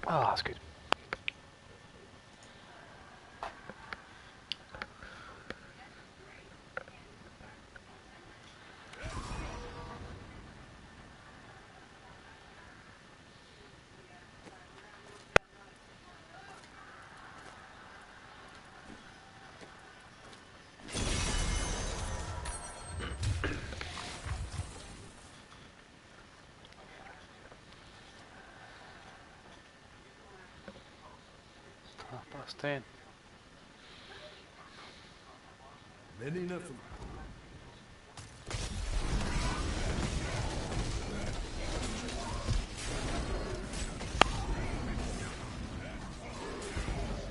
Oh, that's good. +10. Many nothing.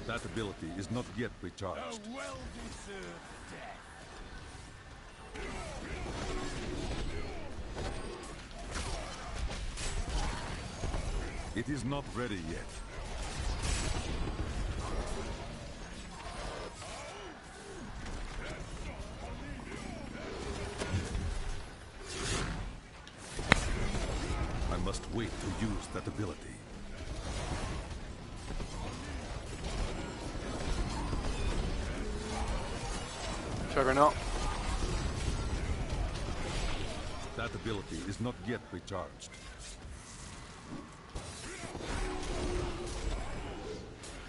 That ability is not yet recharged. A well-deserved death. It is not ready yet. I must wait to use that ability. Juggernaut. That ability is not yet recharged.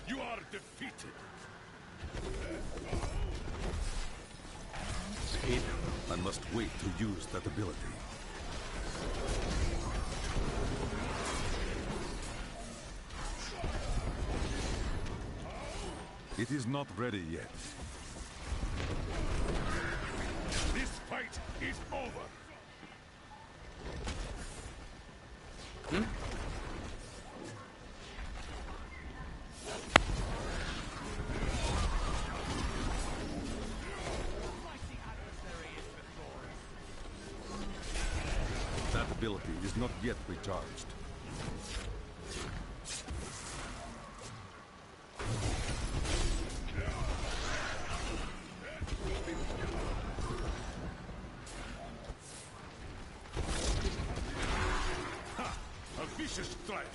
You are defeated. Speed. I must wait to use that ability. It is not ready yet. This fight is over. That ability is not yet recharged. A vicious strike.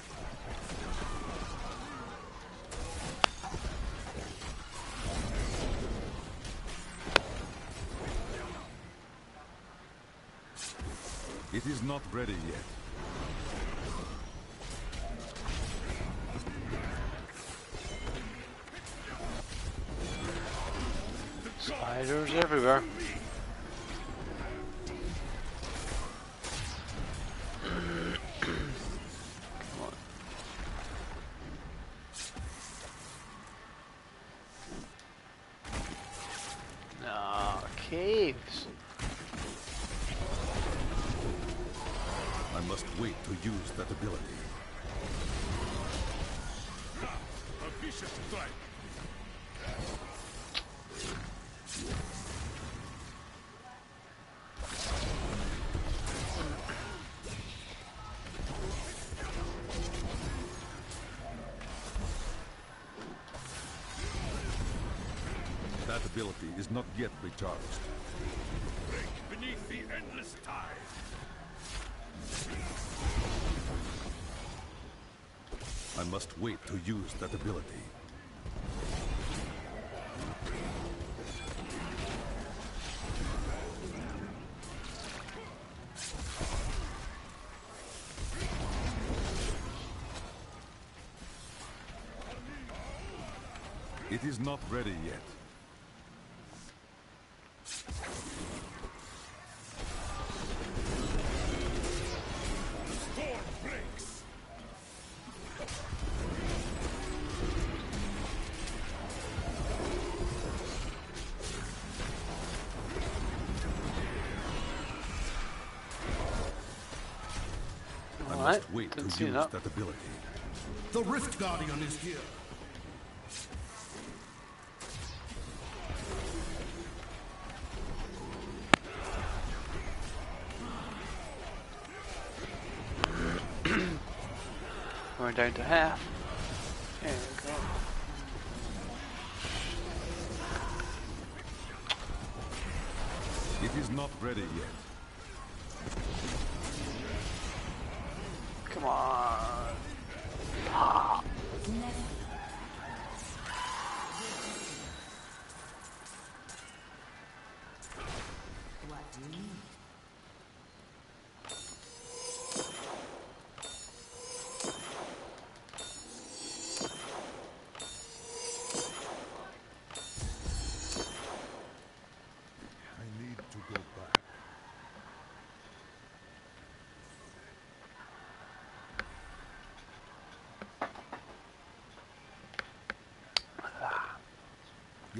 It is not ready yet. Spiders everywhere. No, caves. I must wait to use that ability. A vicious strike. That ability is not yet recharged. Break beneath the endless tide. I must wait to use that ability. It is not ready yet. Storm breaks. I Alright, must wait to didn't use see that. that ability. The Rift Guardian is here. We're down to half. There we go. It is not ready yet. Come on. Ah.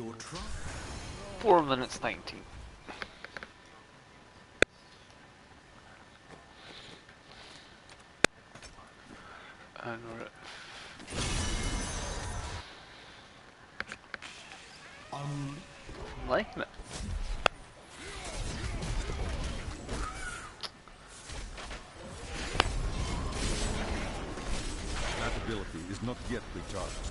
Your try. 4 minutes 19. And we're at I'm liking it. That ability is not yet recharged.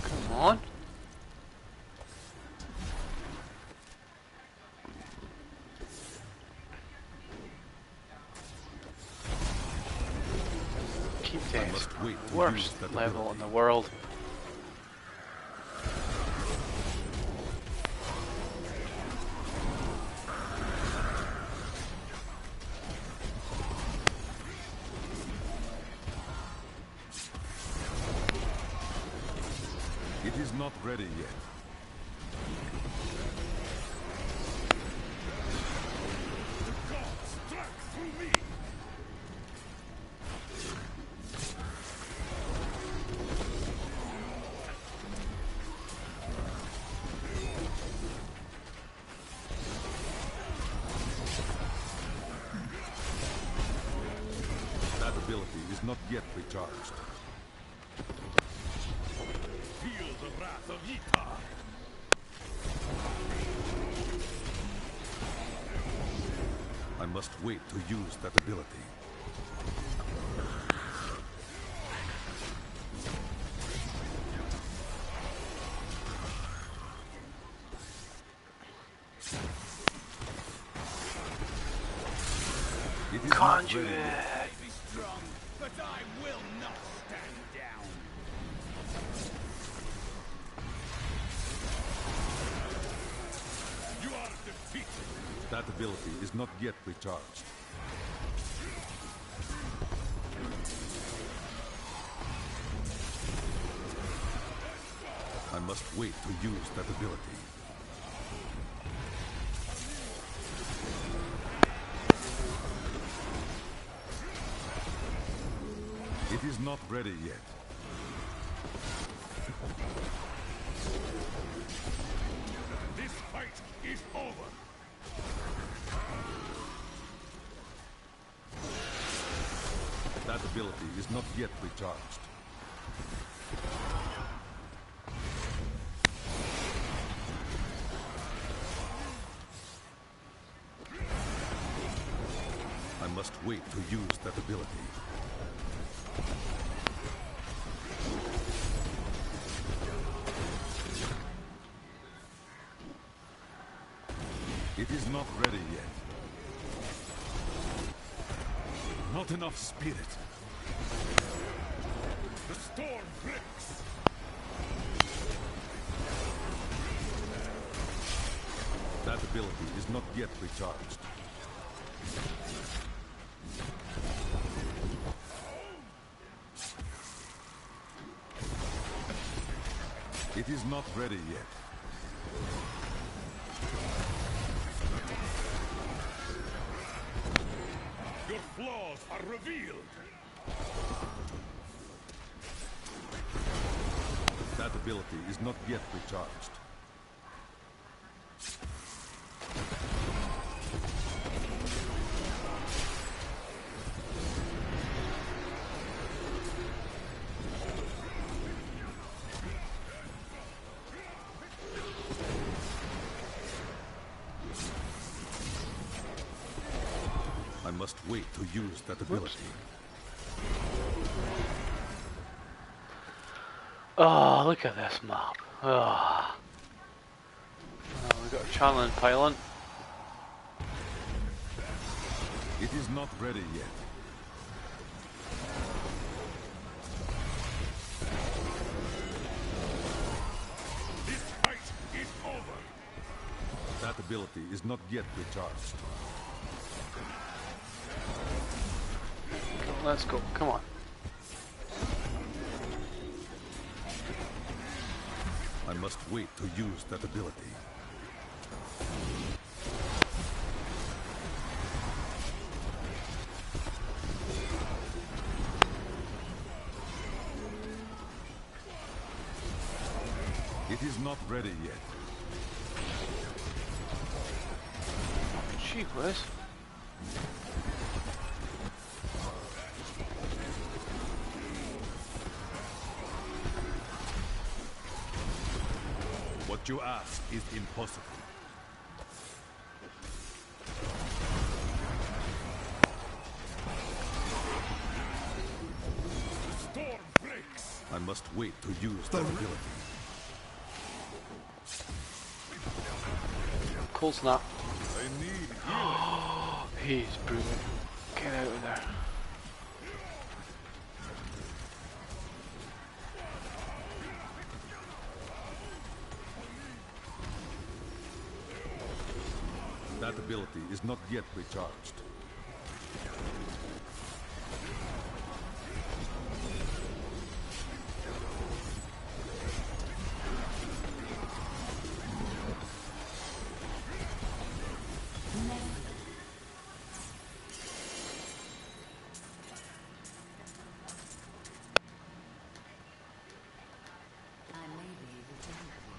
Come on. Keep I must wait to worst use that level ability. in the world. It is not ready yet. Gods strike through me. That ability is not yet recharged. Feel the wrath of Ytar. I must wait to use that ability. It is not ready Conjure. yet. Be strong, but I will not stand down. You are defeated. That ability is not yet recharged. I must wait to use that ability. It is not ready yet. This fight is over. That ability is not yet recharged. I must wait to use that ability. It is not ready yet. Not enough spirit. The storm breaks. That ability is not yet recharged. It is not ready yet. Your flaws are revealed. That ability is not yet recharged. I must wait to use that ability. Oh, look at this map. Oh. Oh, we've got a channeling pylon. It is not ready yet. This fight is over. That ability is not yet recharged. Let's go. Come on. I must wait to use that ability. It is not ready yet. Gee whiz. What you ask is impossible. Storm breaks. I must wait to use that ability. Cold snap. I need He's brilliant. Get out of there. That ability is not yet recharged. I may be able to help you.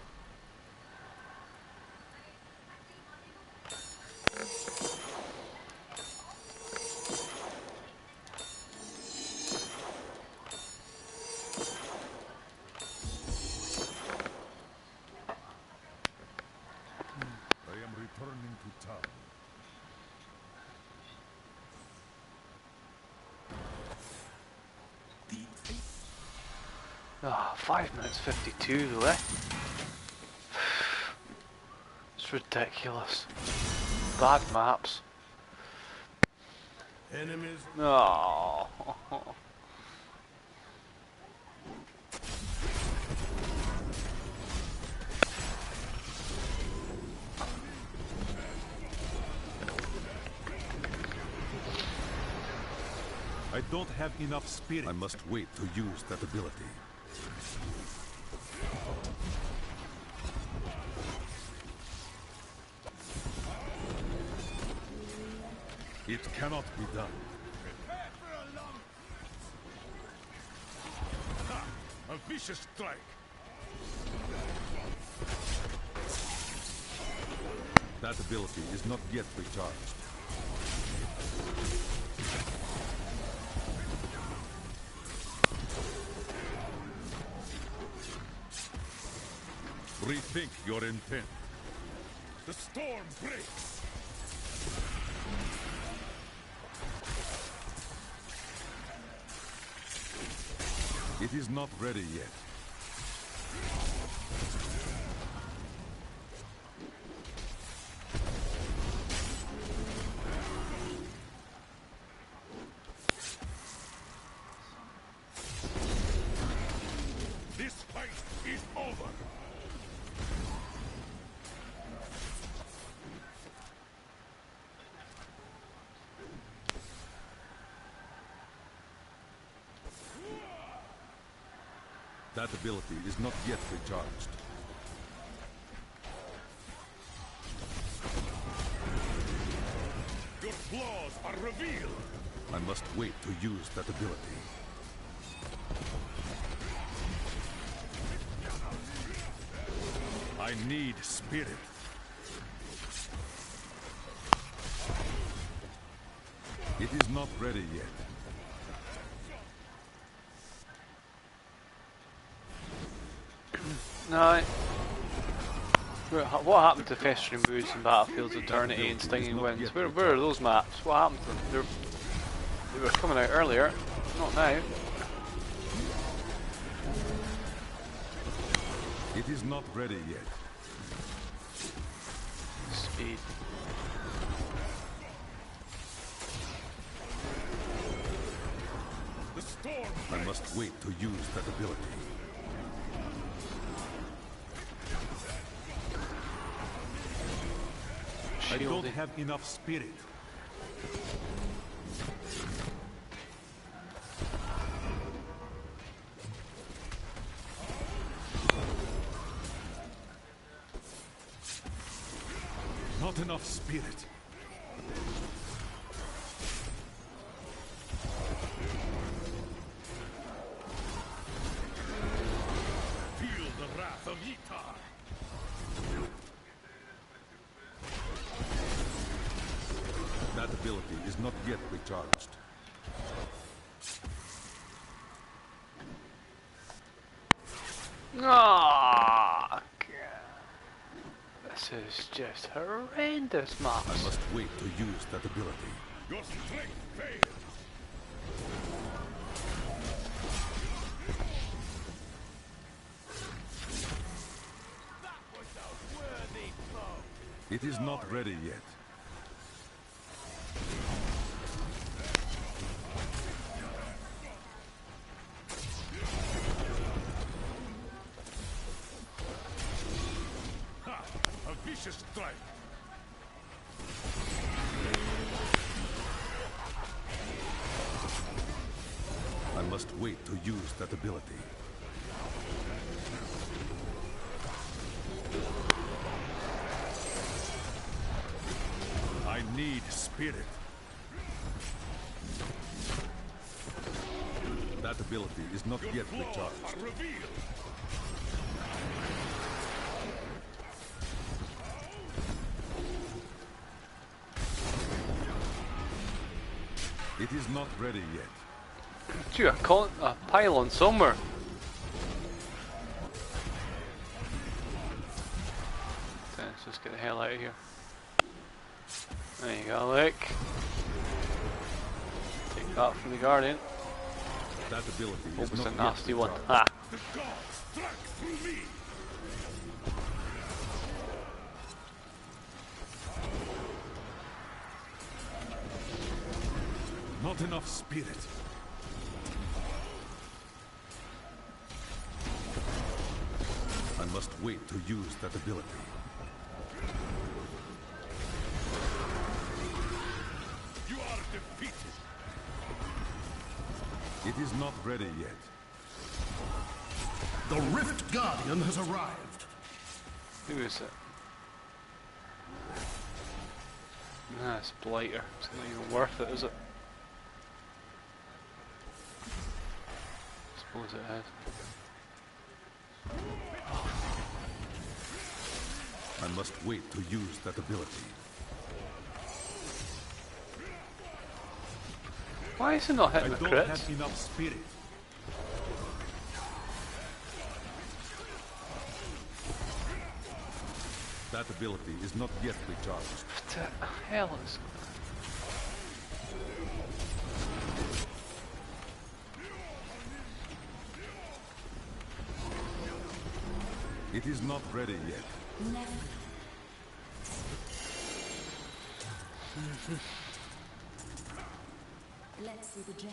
5 minutes 52 though, eh? It's ridiculous. Bad maps. enemies. No. I don't have enough spirit. I must wait to use that ability. It cannot be done. Prepare for a long. Ha! A vicious strike. That ability is not yet recharged. Rethink your intent. The storm breaks. It is not ready yet. This fight is over. That ability is not yet recharged. Your flaws are revealed. I must wait to use that ability. I need spirit. It is not ready yet. No. What happened to Festering Woods and Battlefields Eternity and Stinging Winds? Where are those maps? What happened to them? They were coming out earlier, not now. It is not ready yet. Speed. The storm I breaks. must wait to use that ability. I don't Shielding. have enough spirit. Not enough spirit. Feel the wrath of Ytar. That ability is not yet recharged. Ah, this is just horrendous, I maps. must wait to use that ability. Your strength fails. It is not ready yet. Ha! A vicious strike. I must wait to use that ability. I need spirit. That ability is not Your yet flaws recharged. are revealed. It is not ready yet. Gee, a pylon somewhere. Let's just get the hell out of here. There you go, Lick. Take that from the Guardian. That ability Oh, is it's not a yet nasty one. recharged. Ha! The gods strike through me. Not enough spirit. I must wait to use that ability. You are defeated. It is not ready yet. The Rift Guardian has arrived. Who is it? Nah, it's Blighter. It's not even worth it, is it? I suppose it is. I must wait to use that ability. Why is it not I hitting the don't crits? have enough spirit. That ability is not yet recharged. What the hell is... It is not ready yet. Never. Let's see the gem.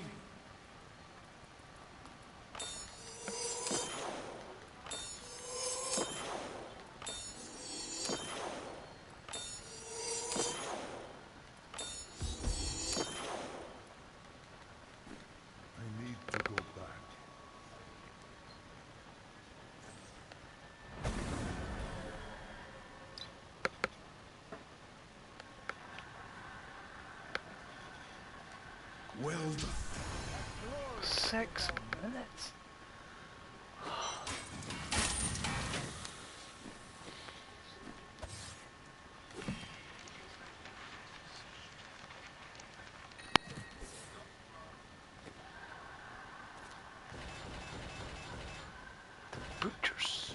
I need to go back. Well done. 6 minutes? The butchers.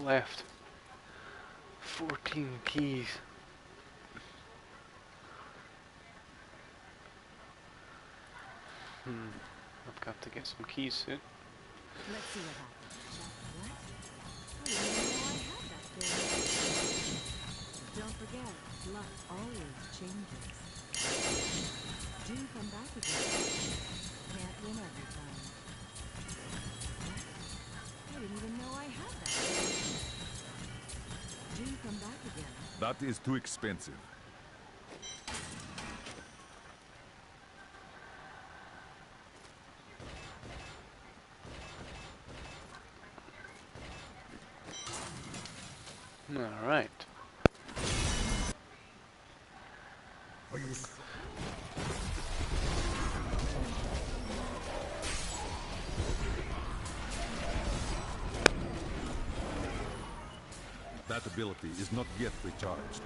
got left? 14 keys. I've got to get some keys soon. Let's see what happens. What? I didn't even know I had that thing. But don't forget, luck always changes. Do come back again. Can't win every time. What? I didn't even know I had that thing. Do come back again. That is too expensive. All right. That ability is not yet recharged.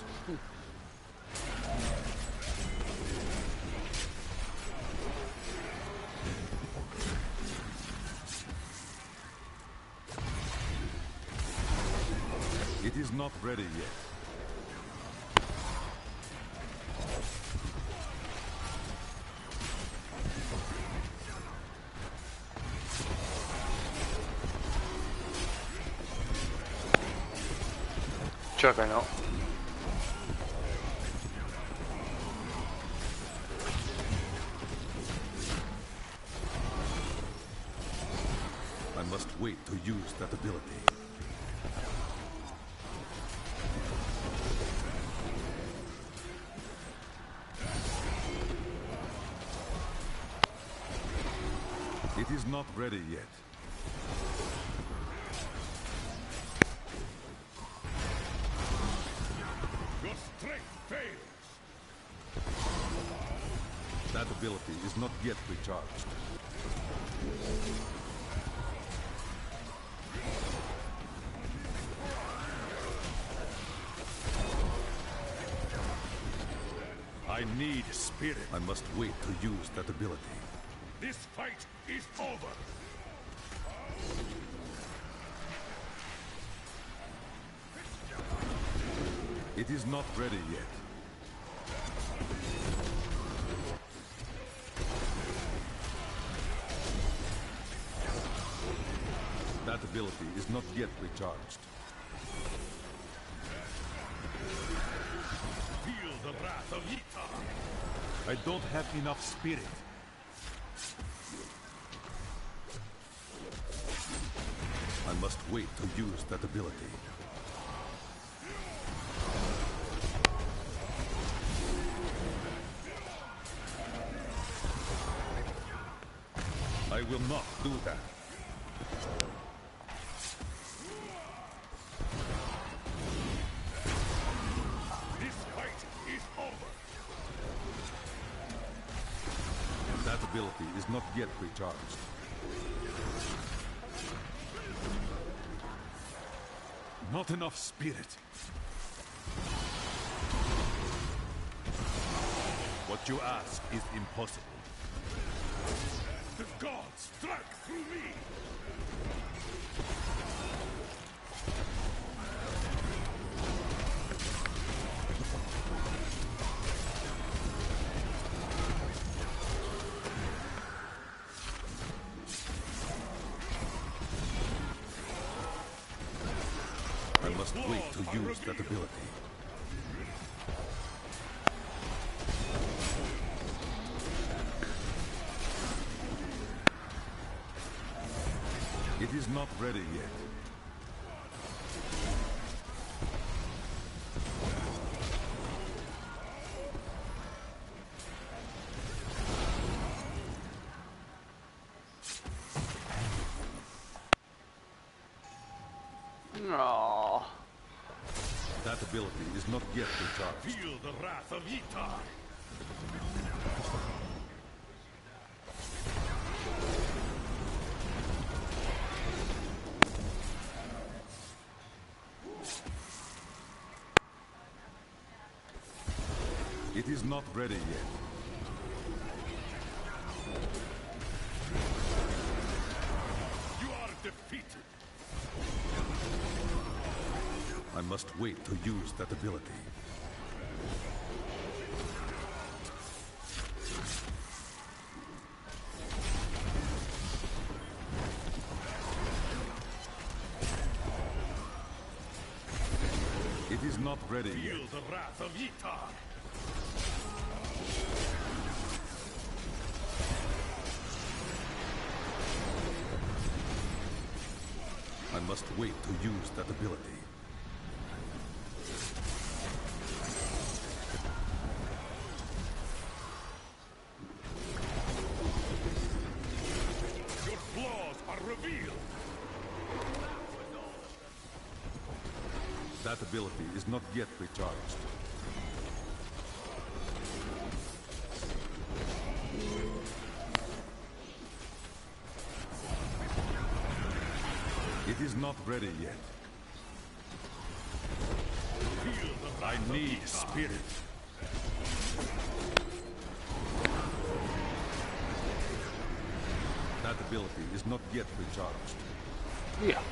It is not ready yet. Juggernaut. I must wait to use that ability. It is not ready yet. Your strength fails. That ability is not yet recharged. I need spirit. I must wait to use that ability. This fight is over. It is not ready yet. That ability is not yet recharged. Feel the wrath of Ytar. I don't have enough spirit. I must wait to use that ability. I will not do that. This fight is over. That ability is not yet recharged. Not enough spirit. What you ask is impossible. The gods struck through me. I must wait to use that ability. It is not ready yet. Aww. That ability is not yet recharged. Feel the wrath of Ytar. It is not ready yet. You are defeated. I must wait to use that ability. It is not ready yet. Feel the wrath of Ytar. I must wait to use that ability. Your flaws are revealed. That ability is not yet recharged. It is not ready yet. Feel the I wrath of need Ytar. spirit. That ability is not yet recharged. Yeah.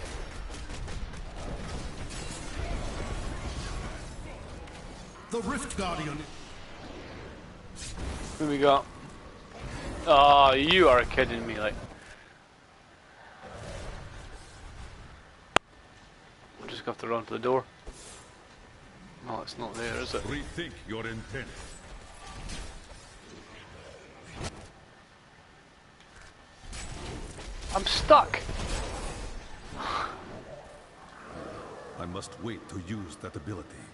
The Rift Guardian. Who we got? Oh, you are kidding me, like. I'm just gonna have to run to the door. No, it's not there, is it? Rethink your intent. I'm stuck! I must wait to use that ability.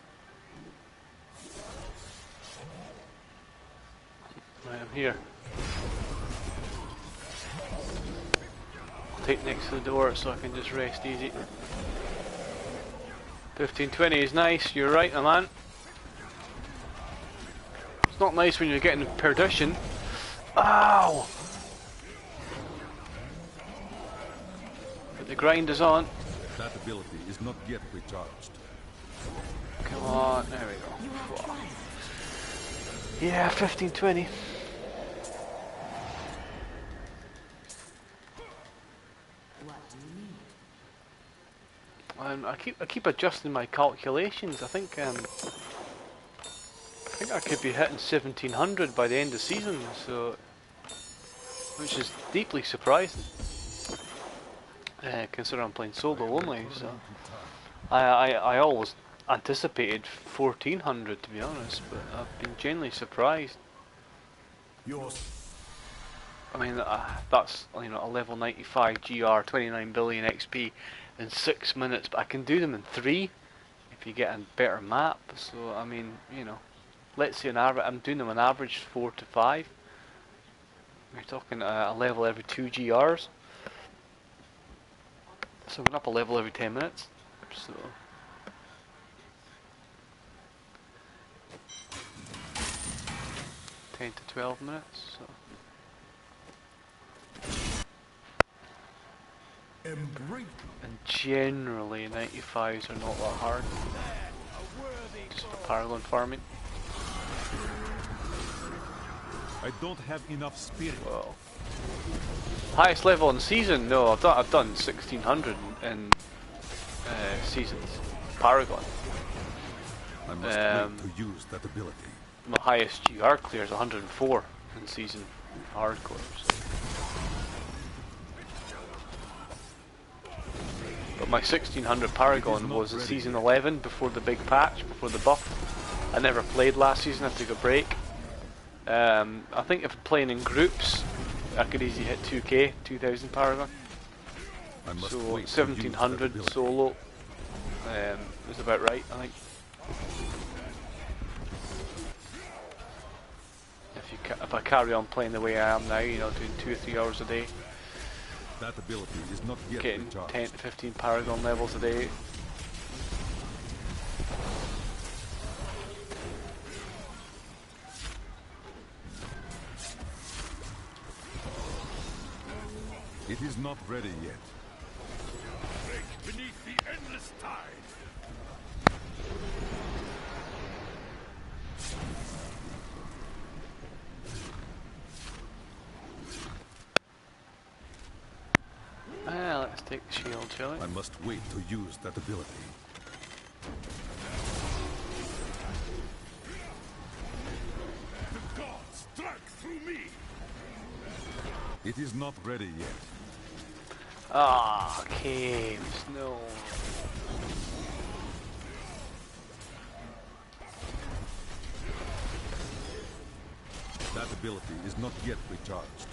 Right, I'm here. I'll take next to the door so I can just rest easy. 1520 is nice, you're right, my man. It's not nice when you're getting perdition. Ow! But the grind is on. That ability is not yet recharged. Come on, there we go. Yeah, 1520. What do you need? I keep adjusting my calculations. I think I could be hitting 1700 by the end of the season, so which is deeply surprising. Considering I'm playing solo only, so I always anticipated 1400 to be honest, but I've been genuinely surprised. Yours. I mean, that's, you know, a level 95 GR, 29 billion XP in 6 minutes, but I can do them in 3 if you get a better map. So I mean, you know, let's say an average, I'm doing them on average 4 to 5. We're talking a level every 2 GRs. So we're up a level every 10 minutes. So 10 to 12 minutes. So. Embrace. And generally 95s are not that hard. Just for Paragon farming. I don't have enough spirit. Well, highest level in season? No, I've done 1600 in seasons. Paragon. I must wait to use that ability. My highest GR clear is 104 in season hardcore. So. But my 1600 Paragon was in season 11 before the big patch, before the buff. I never played last season, I took a break. I think if playing in groups, I could easily hit 2k, 2000 Paragon. So 1700 solo is about right, I think. If I carry on playing the way I am now, you know, doing 2 or 3 hours a day, that ability is not yet getting recharged. 10 to 15 Paragon levels a day. It is not ready yet. Break beneath the endless tide. Let's take the shield, shall we? I must wait to use that ability. The gods strike through me. It is not ready yet. Ah, caves, no. That ability is not yet recharged.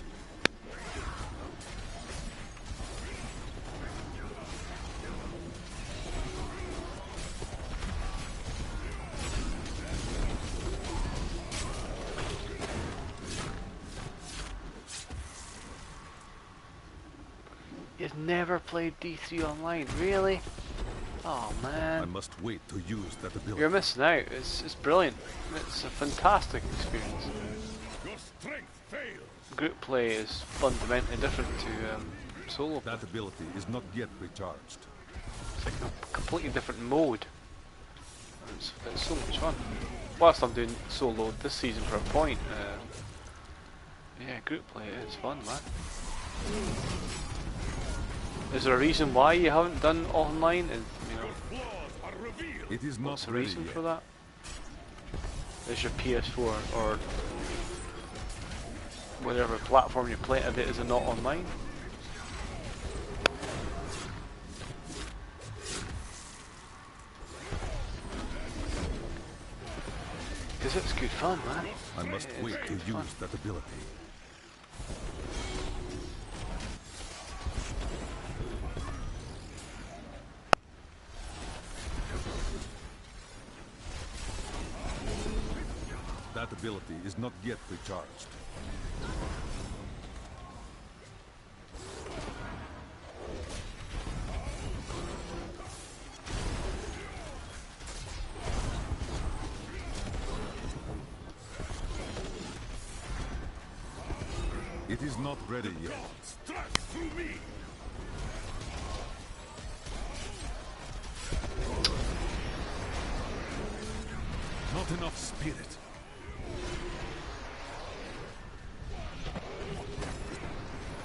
You've never played D3 online, really? Oh I man. must wait to use that ability. You're missing out. It's brilliant. It's a fantastic experience. Your strength fails. Group play is fundamentally different to solo play. That ability is not yet recharged. It's like a completely different mode. It's so much fun. Whilst I'm doing solo this season for a point, yeah, group play is fun, man. Is there a reason why you haven't done online? You know, Flaws are revealed. It is not what's the ready reason yet. for that? Is your PS4 or whatever platform you're playing it, is it not online? Because it's good fun, man. I must It's wait to good use fun. that ability. That ability is not yet recharged. It is not ready yet. Strike through me. Not enough spirit.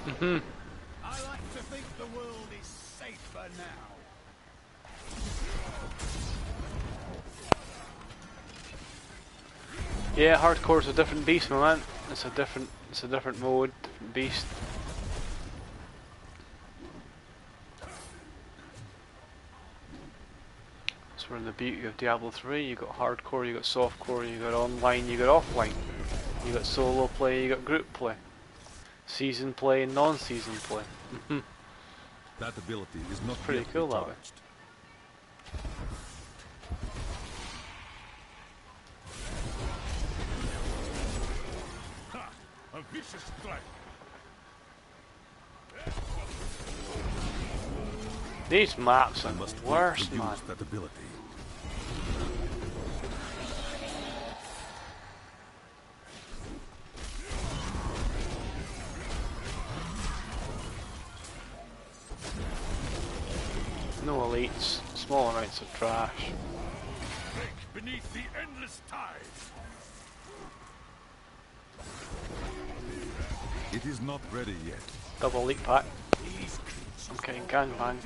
I like to think the world is safer now. Yeah, hardcore's a different beast, my man. It's a different mode, different beast. That's where the beauty of Diablo 3. You got hardcore, you got softcore, you got online, you got offline. You got solo play, you got group play. Season play, non-season play. That ability is not Pretty yet cool that way. recharged. Ha! A vicious strike. These maps I are must the wait worst, to man. use that ability. No elites, small amounts of trash. Break beneath the endless tides. It is not ready yet. Double elite pack. I'm getting gangbang.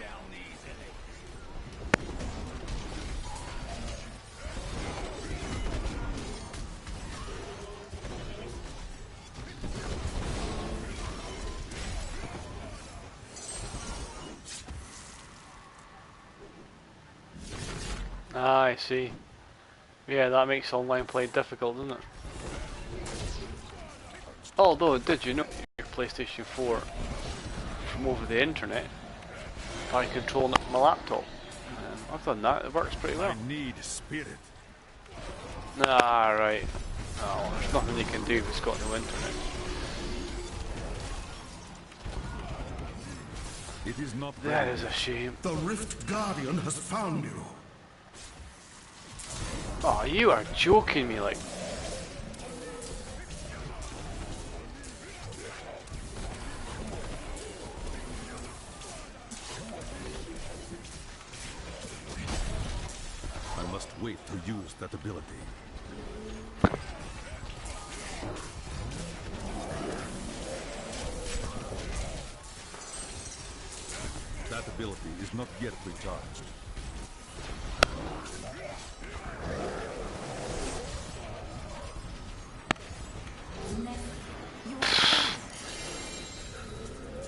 Ah, I see. Yeah, that makes online play difficult, doesn't it? Although, did you know your PlayStation 4 from over the internet by controlling it from my laptop? I've done that, it works pretty well. I need spirit. Ah, right. Oh, there's nothing you can do if it's got no internet. It is not That ready. is a shame. The Rift Guardian has found you. Oh, you are joking me, like. I must wait to use that ability. That ability is not yet recharged.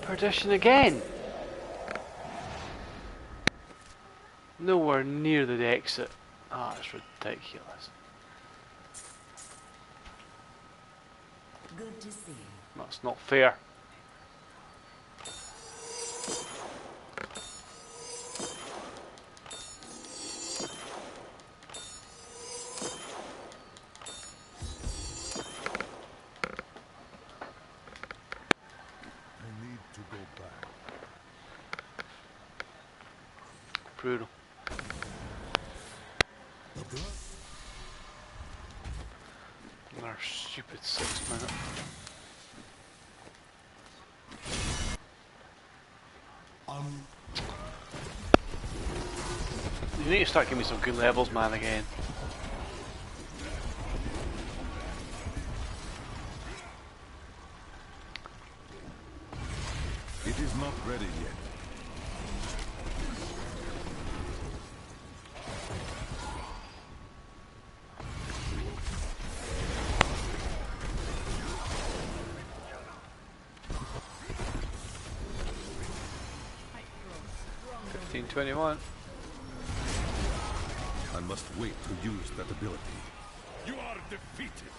Perdition again! Nowhere near the exit. Ah, it's ridiculous. Good to see. That's not fair. I need to go back. Brutal. Our stupid 6 minute. You need to start giving me some good levels, man, again. It is not ready yet. $15.21. I must wait to use that ability. You are defeated.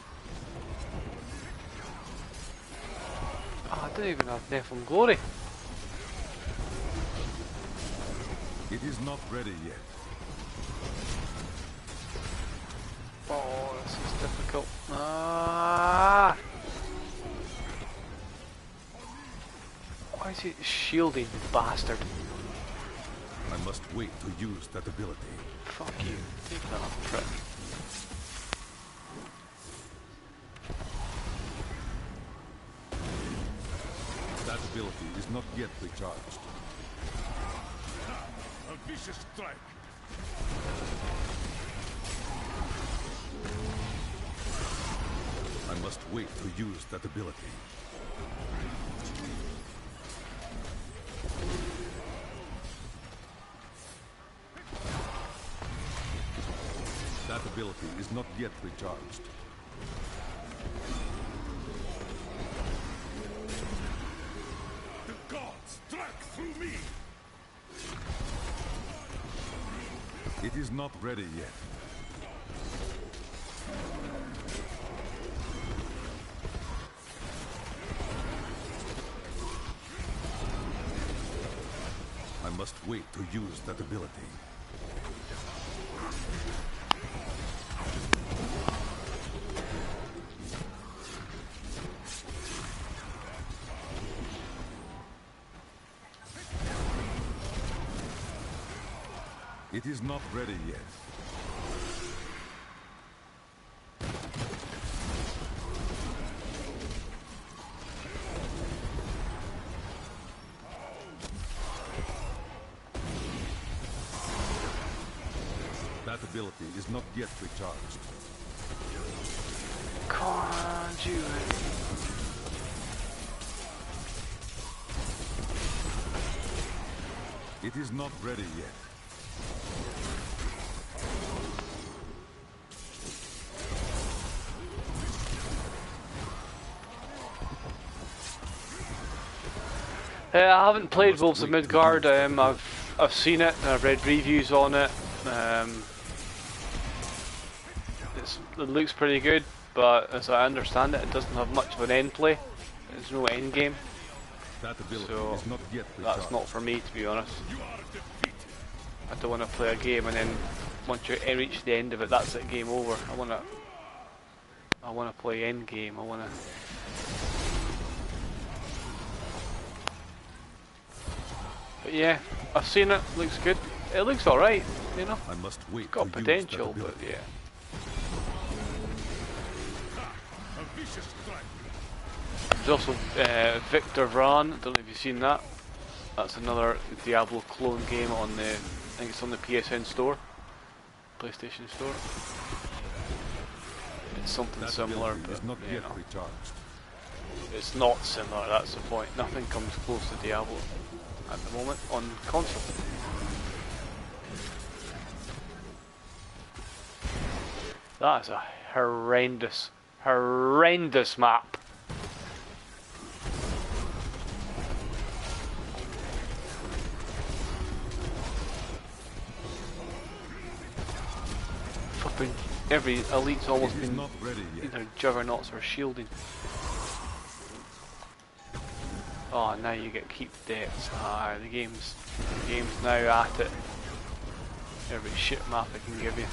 Oh, I don't even have Nephilim Glory. It is not ready yet. Oh, this is difficult. Ah! Why is he shielding, bastard? I must wait to use that ability. Fuck you. Take that, prick. That ability is not yet recharged. A vicious strike. I must wait to use that ability. That ability is not yet recharged. The gods strike through me. It is not ready yet. I must wait to use that ability. It is not ready yet. That ability is not yet recharged. Conjure. It is not ready yet. I haven't played Wolves of Midgard. I've seen it and I've read reviews on it. It looks pretty good, but as I understand it, it doesn't have much of an end play. There's no end game, That ability so is not yet recharged. that's not for me, to be honest. I don't want to play a game and then once you reach the end of it, that's it, game over. I want to play end game. I want to. But yeah, I've seen it. Looks good. It looks all right. You know, I must wait. it's got to use potential, that but ability. yeah. A vicious strike. There's also Victor Vran. I don't know if you've seen that. That's another Diablo clone game on the. I think it's on the PSN store, PlayStation store. It's something That similar, ability but is not you yet know, recharged. it's not similar. That's the point. Nothing comes close to Diablo at the moment on console. That is a horrendous, horrendous map. Fucking every elite's almost been Not ready yet. either juggernauts or shielding. Oh, now you get keep deaths. Ah, the game's now at it. Every shit map it can give you.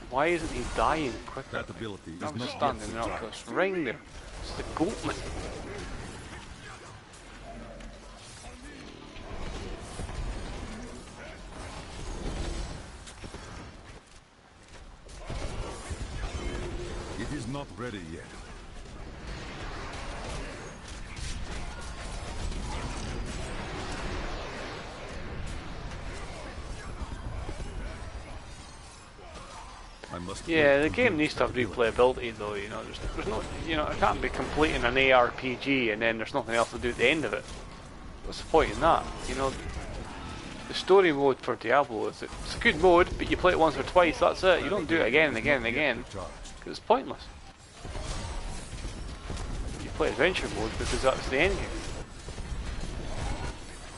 Why isn't he dying quicker? That ability is I'm not just yet standing up recharged. close ring there. It's the goatman. It is not ready yet. I must Yeah, wait the to game use needs to have that ability. replayability though, you know, there's no, you know, it can't be completing an ARPG and then there's nothing else to do at the end of it. What's the point in that? You know, the story mode for Diablo it's a good mode, but you play it once or twice, that's it. You don't do it again and again and again, because it's pointless. You play adventure mode because that's the end game.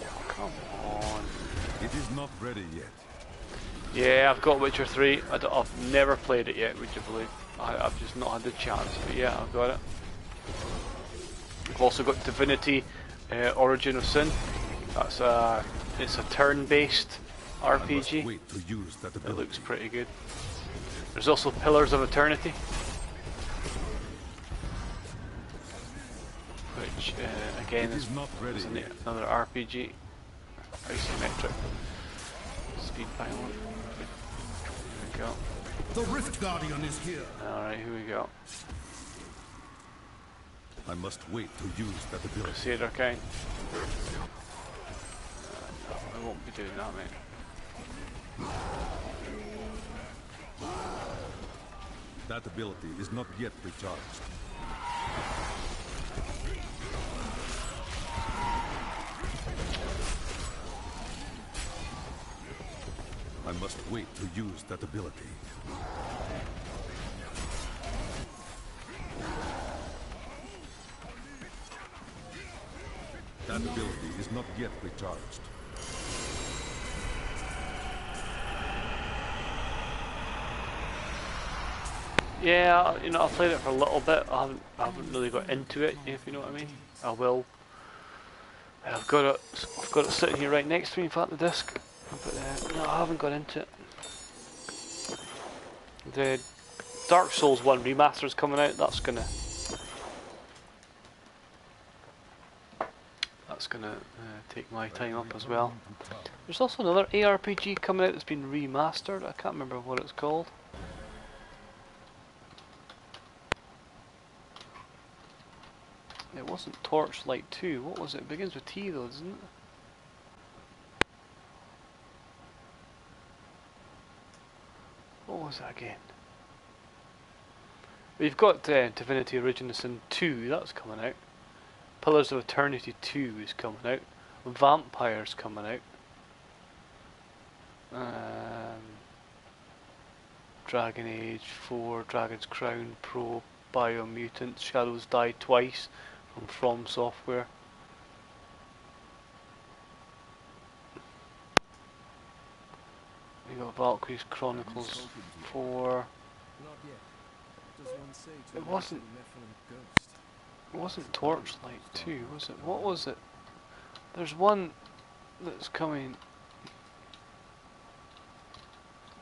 Oh, come on. It is not ready yet. Yeah, I've got Witcher 3. I've never played it yet, would you believe? I've just not had the chance, but yeah, I've got it. I've also got Divinity Origin of Sin. That's it's a turn-based I must RPG. wait to use that It ability. looks pretty good. There's also Pillars of Eternity, which again It is not ready is yet. another RPG, isometric, speed violent. Here we go. The Rift Guardian is here. Alright, here we go. I must wait to use that ability. Crusader kind. No, I won't be doing that, mate. That ability is not yet recharged. I must wait to use that ability. That ability is not yet recharged. Yeah, you know, I played it for a little bit. I haven't really got into it, if you know what I mean. I will. I've got it sitting here right next to me, in fact, the disc. But no, I haven't got into it. The Dark Souls 1 remaster's coming out. That's gonna take my time up as well. There's also another ARPG coming out that's been remastered. I can't remember what it's called. It wasn't Torchlight 2. What was it? It begins with T though, doesn't it? What was that again? We've got Divinity Original Sin 2, that's coming out. Pillars of Eternity 2 is coming out. Vampire's coming out. Dragon Age 4, Dragon's Crown Pro, Biomutant, Shadows Die Twice from Software. We got Valkyrie's Chronicles 4. It wasn't Torchlight 2, was it? What was it? There's one that's coming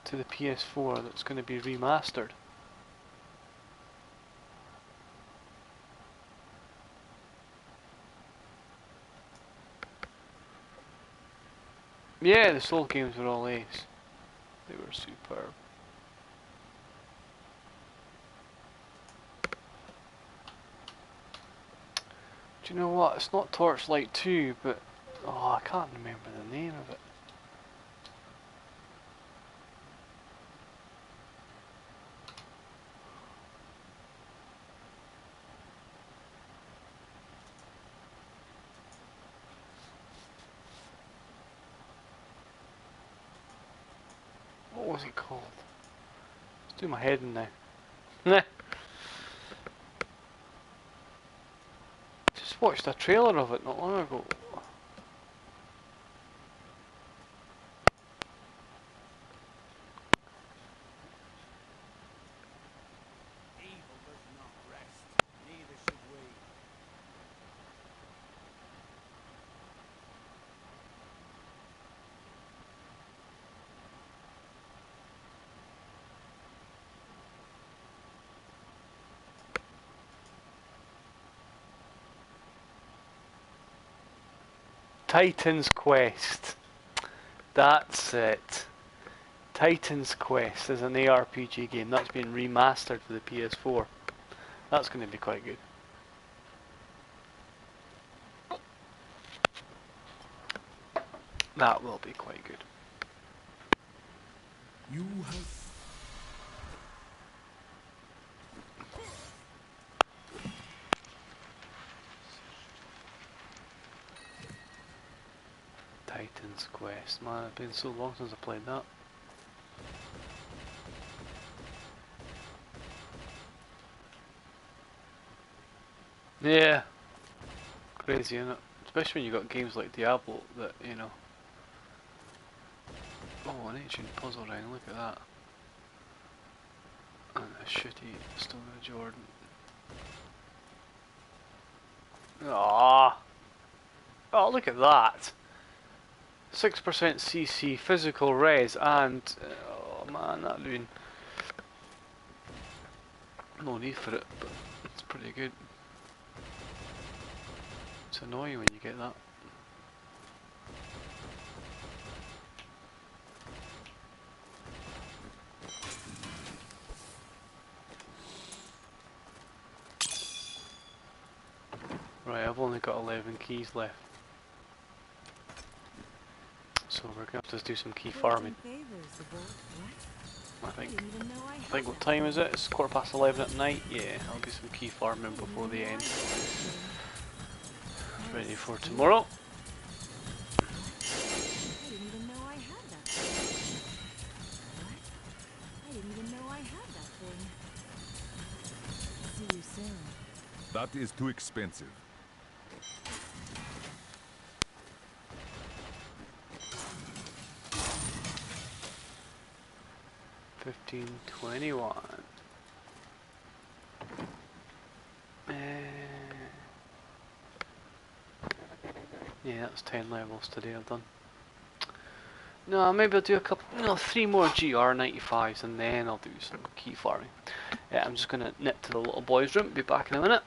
to the PS4 that's going to be remastered. Yeah, the Soul games were all ace. They were superb. Do you know what? It's not Torchlight 2, but oh, I can't remember the name of it. was it called? It's doing my head in now. Nah. Just watched a trailer of it not long ago. Evil does not rest. Neither should we. Titan's Quest. That's it. Titan's Quest is an ARPG game that's been remastered for the PS4. That's going to be quite good. That will be quite good. You have Titan's Quest. Man, it's been so long since I played that. Yeah. Crazy, isn't it? Especially when you got games like Diablo that, you know. Oh, an ancient puzzle ring, look at that. And a shitty Stone of Jordan. Ah. Oh, look at that. 6% CC, physical res, and oh man, that'd been no need for it, but it's pretty good. It's annoying when you get that. Right, I've only got 11 keys left. So we're going to have to do some key farming. I think what time is it? It's 11:15 at night. Yeah, I'll do some key farming before the end. Ready for tomorrow. I didn't even know I had that thing. What? I didn't even know I had that thing. See you soon. That is too expensive. $15.21. Yeah, that's 10 levels today I've done. No, maybe I'll do a couple, no, 3 more GR95s and then I'll do some key farming. I'm just gonna nip to the little boy's room, be back in a minute.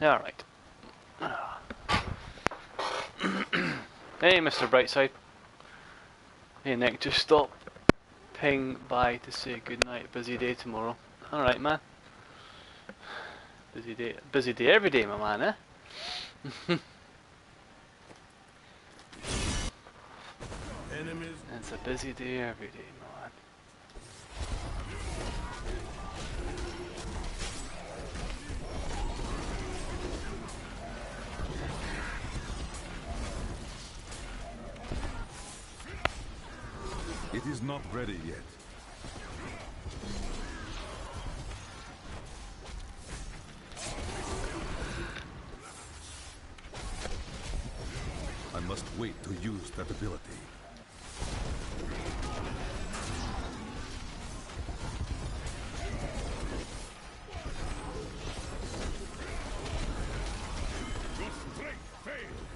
Alright. Hey, Mr. Brightside. Hey, Nick, just stop. Ping by to say goodnight. Busy day tomorrow. Alright, man. Busy day every day, my man, eh? Enemies. It's a busy day every day, my man. It is not ready yet. I must wait to use that ability. Your strength fails.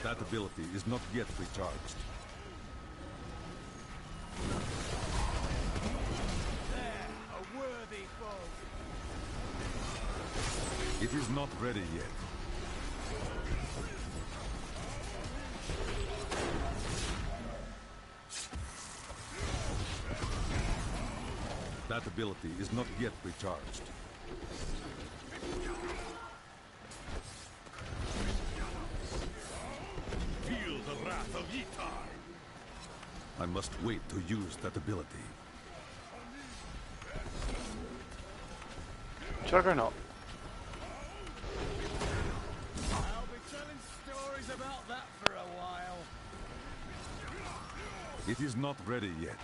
That ability is not yet recharged. There, a worthy foe. It is not ready yet. That ability is not yet recharged. Feel the wrath of Yitar. I must wait to use that ability. Juggernaut. I'll be telling stories about that for a while. It is not ready yet.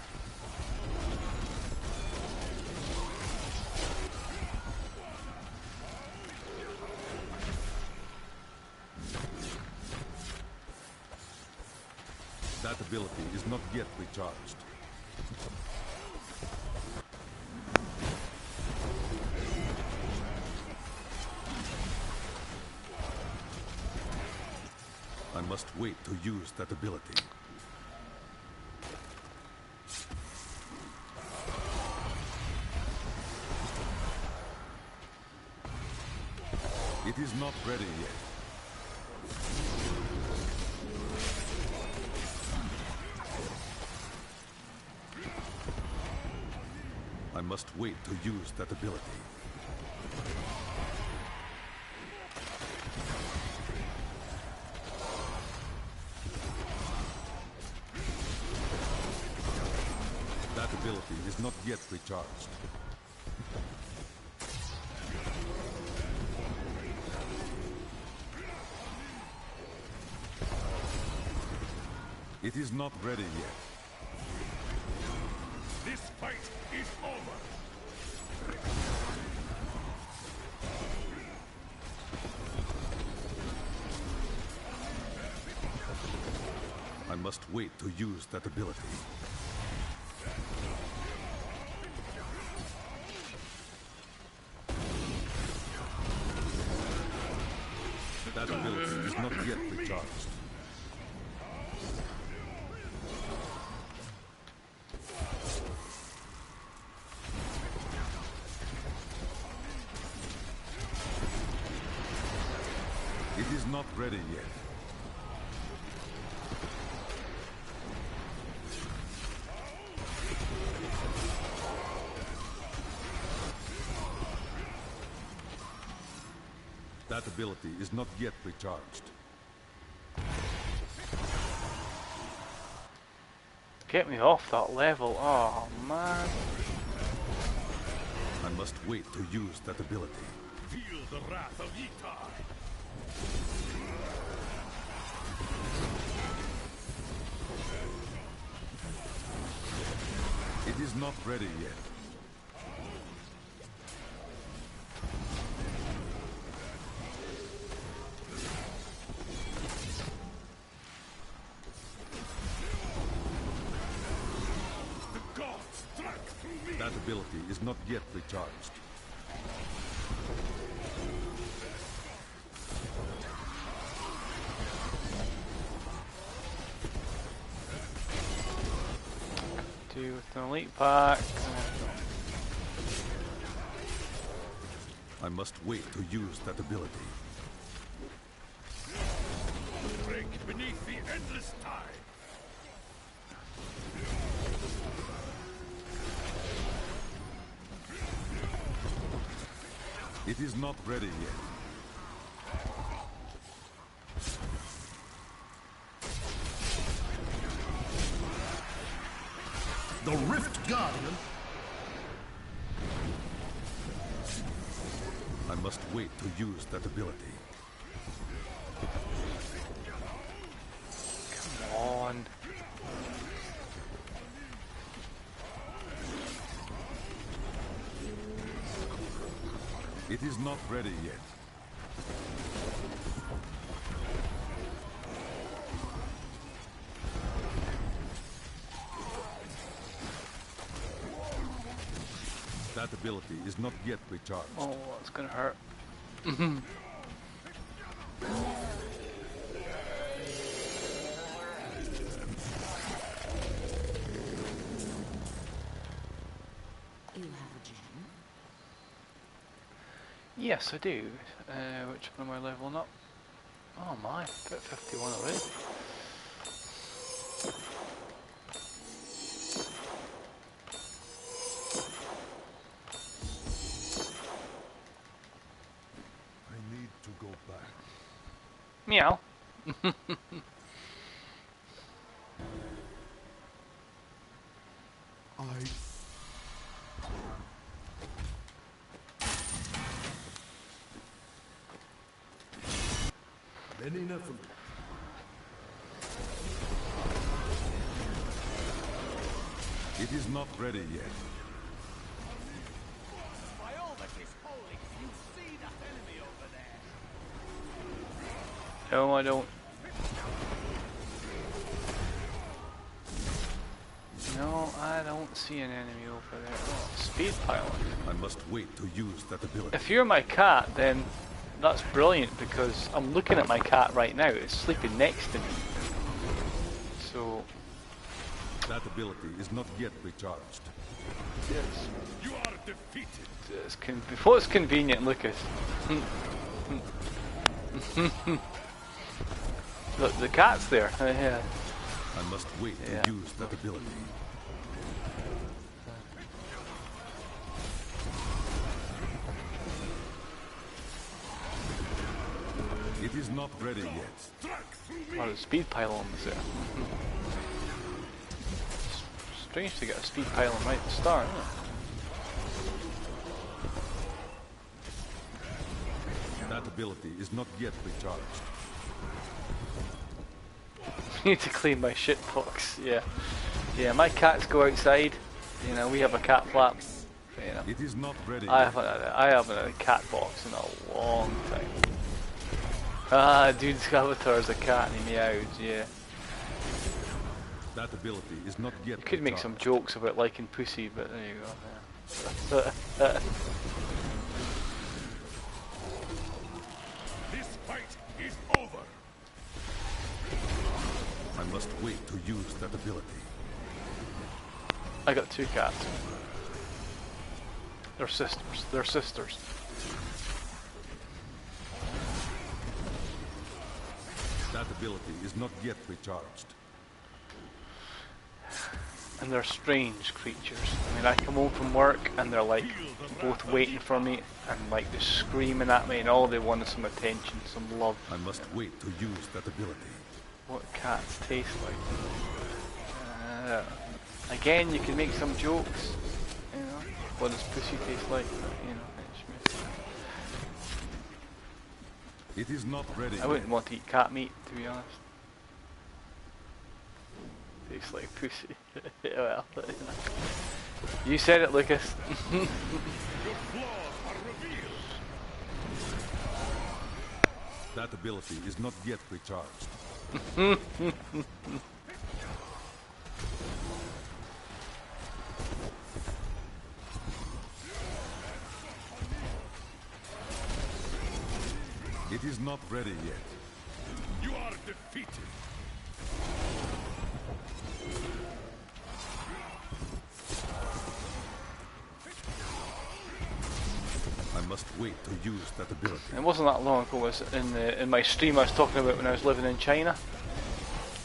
That ability is not yet recharged. I must wait to use that ability. It is not ready yet. I must wait to use that ability. That ability is not yet recharged. It is not ready yet. This fight is over. I must wait to use that ability. That ability is not yet recharged. It is not ready yet. That ability is not yet recharged. Get me off that level. Oh, man. I must wait to use that ability. Feel the wrath of Yitar. It is not ready yet. The gods struck through me. That ability is not yet recharged. Do with an elite pack. I must wait to use that ability. Break beneath the endless tide. It is not ready yet. The Rift Guardian. I must wait to use that ability. Come on. It is not ready yet. That ability is not yet recharged. Oh, that's gonna hurt. You have a gem? Yes, I do. Which one am I leveling up? Oh my, got 51 already. I need to go back. Meow. It is not ready yet. By all that is holy, you see that enemy over there. No, I don't. No, I don't see an enemy over there. Oh, speed pylon. I must wait to use that ability. If you're my cat, then that's brilliant because I'm looking at my cat right now. It's sleeping next to me. So, That ability is not yet recharged. yes. You are defeated. Before it's convenient, Lucas. Look, the cat's there. Yeah. I must wait Yeah. to use that ability. It is not ready yet. Oh, the speed pylon was there. Strange to get a speed pylon right at the start, isn't it? That ability is not yet recharged. Need to clean my shit box. Yeah, yeah. My cats go outside. You know, we have a cat flap. You know, It is not ready I yet. haven't had a cat box in a long time. Ah, dude, Skeletor is a cat and he meows. Yeah, That ability is not yet you could make some recharged. jokes about liking pussy, but there you go. Yeah. This fight is over. I must wait to use that ability. I got two cats. They're sisters. They're sisters. That ability is not yet recharged. And they're strange creatures. I mean, I come home from work and they're like both waiting for me and like just screaming at me and all they want is some attention, some love. I must wait to use that ability. What cats taste like. Again, you can make some jokes. You know, what does pussy taste like? You know, It is not ready I wouldn't want to eat cat meat, to be honest. Tastes like pussy. Yeah, well, you said it, Lucas. Your flaws are revealed. That ability is not yet recharged. It is not ready yet. You are defeated. I must wait to use that ability. It wasn't that long ago. Was in my stream I was talking about when I was living in China,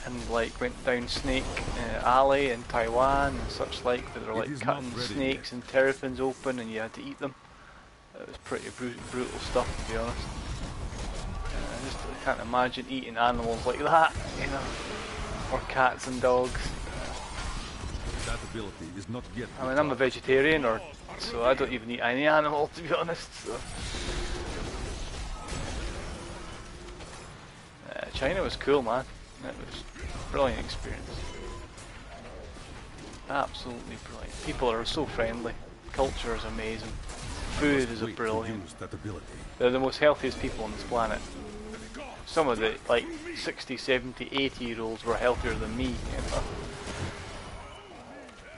and like went down Snake Alley in Taiwan and such like, where they were It like is cutting not ready snakes and terrapins open, and you had to eat them. It was pretty brutal stuff, to be honest. I can't imagine eating animals like that, you know, or cats and dogs. That ability is not yet. I mean, I'm a vegetarian, so I don't even eat any animal, to be honest. So. China was cool, man. It was a brilliant experience. Absolutely brilliant. People are so friendly. Culture is amazing. Food is brilliant. Use that ability. They're the most healthiest people on this planet. Some of the like 60, 70, 80-year-olds were healthier than me, you know.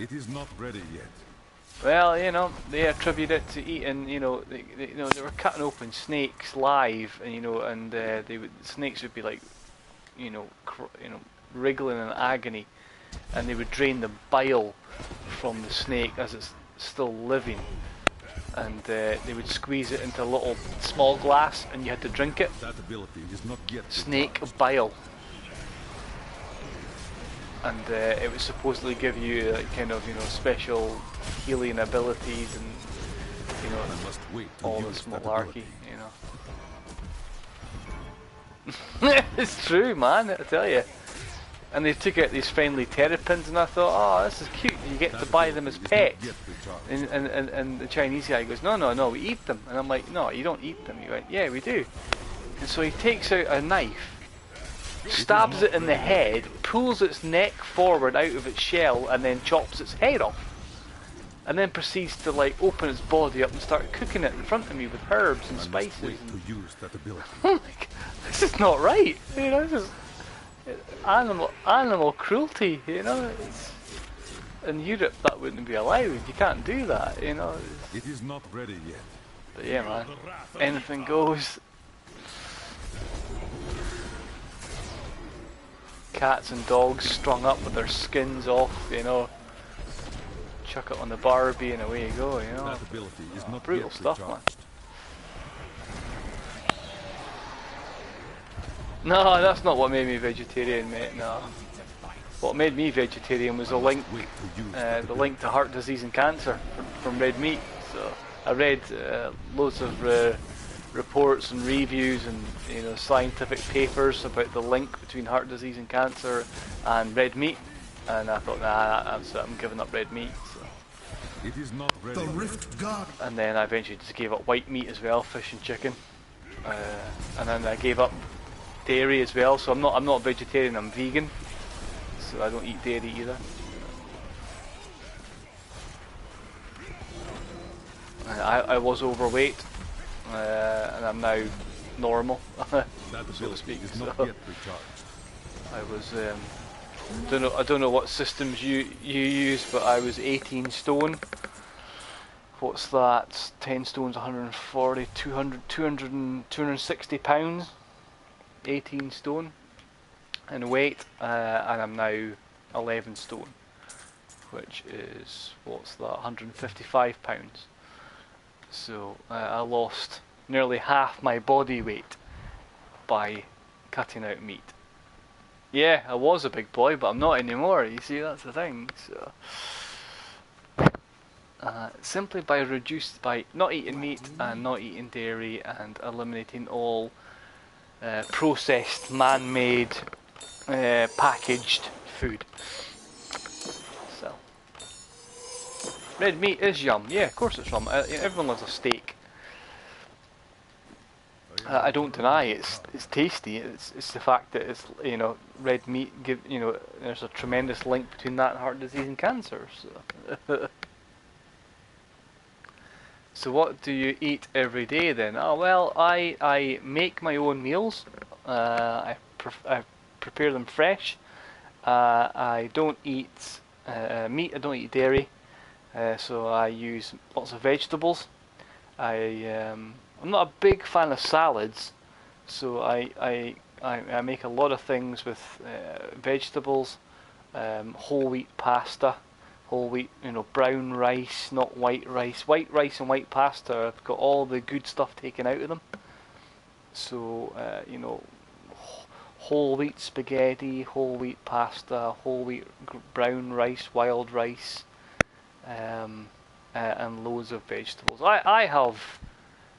It is not ready yet. Well, you know, they attribute it to eating. You know, they were cutting open snakes live, and you know, and snakes would be like, you know, wriggling in agony, and they would drain the bile from the snake as it's still living, and they would squeeze it into a little small glass, and you had to drink it. That ability is not yet. Snake bile. And it would supposedly give you kind of, you know, special healing abilities and, you know, I must wait to all use this that malarkey, ability. you know. It's true, man, I tell you. And they took out these friendly terrapins, and I thought, oh, this is cute. You get to buy them as pets. And the Chinese guy goes, no, we eat them. And I'm like, no, you don't eat them. He went, yeah, we do. And so he takes out a knife, stabs it in the head, pulls its neck forward out of its shell, and then chops its head off. And then proceeds to like open its body up and start cooking it in front of me with herbs and I spices. must wait to use that ability. Oh my God, this is not right. You know, this is animal cruelty. You know, in Europe that wouldn't be allowed. You can't do that. You know. It is not ready yet. But yeah, man, anything goes. Cats and dogs strung up with their skins off, you know. Chuck it on the Barbie and away you go, you know. That ability is not Brutal yet stuff, man. recharged. No, that's not what made me vegetarian, mate. No. What made me vegetarian was the link to heart disease and cancer from red meat. So I read loads of reports and reviews and, you know, scientific papers about the link between heart disease and cancer and red meat, and I thought, nah, I'm giving up red meat. So. It is not ready. The Rift God. And then I eventually just gave up white meat as well, fish and chicken, and then I gave up dairy as well. So I'm not vegetarian, I'm vegan. So I don't eat dairy either. I was overweight. And I'm now normal, so to speak. Is not So yet recharged. I was, I don't know what systems you use, but I was 18 stone. What's that? 10 stones, 140, 200, 260 pounds. 18 stone in weight, and I'm now 11 stone, which is, what's that? 155 pounds. So I lost nearly half my body weight by cutting out meat. Yeah, I was a big boy, but I'm not anymore. You see, that's the thing. So simply by not eating meat and not eating dairy and eliminating all processed, man-made, packaged food. So. Red meat is yum. Yeah, of course it's yum. Everyone loves a steak. I don't deny it's tasty. It's the fact that it's, you know, red meat. There's a tremendous link between that and heart disease and cancer. So. So what do you eat every day then? Oh well, I make my own meals. I prepare them fresh. I don't eat meat. I don't eat dairy. So I use lots of vegetables. I'm not a big fan of salads, so I make a lot of things with vegetables, whole wheat pasta, whole wheat, brown rice, not white rice. White rice and white pasta have got all the good stuff taken out of them. So, whole wheat spaghetti, whole wheat pasta, whole wheat brown rice, wild rice, and loads of vegetables. I have...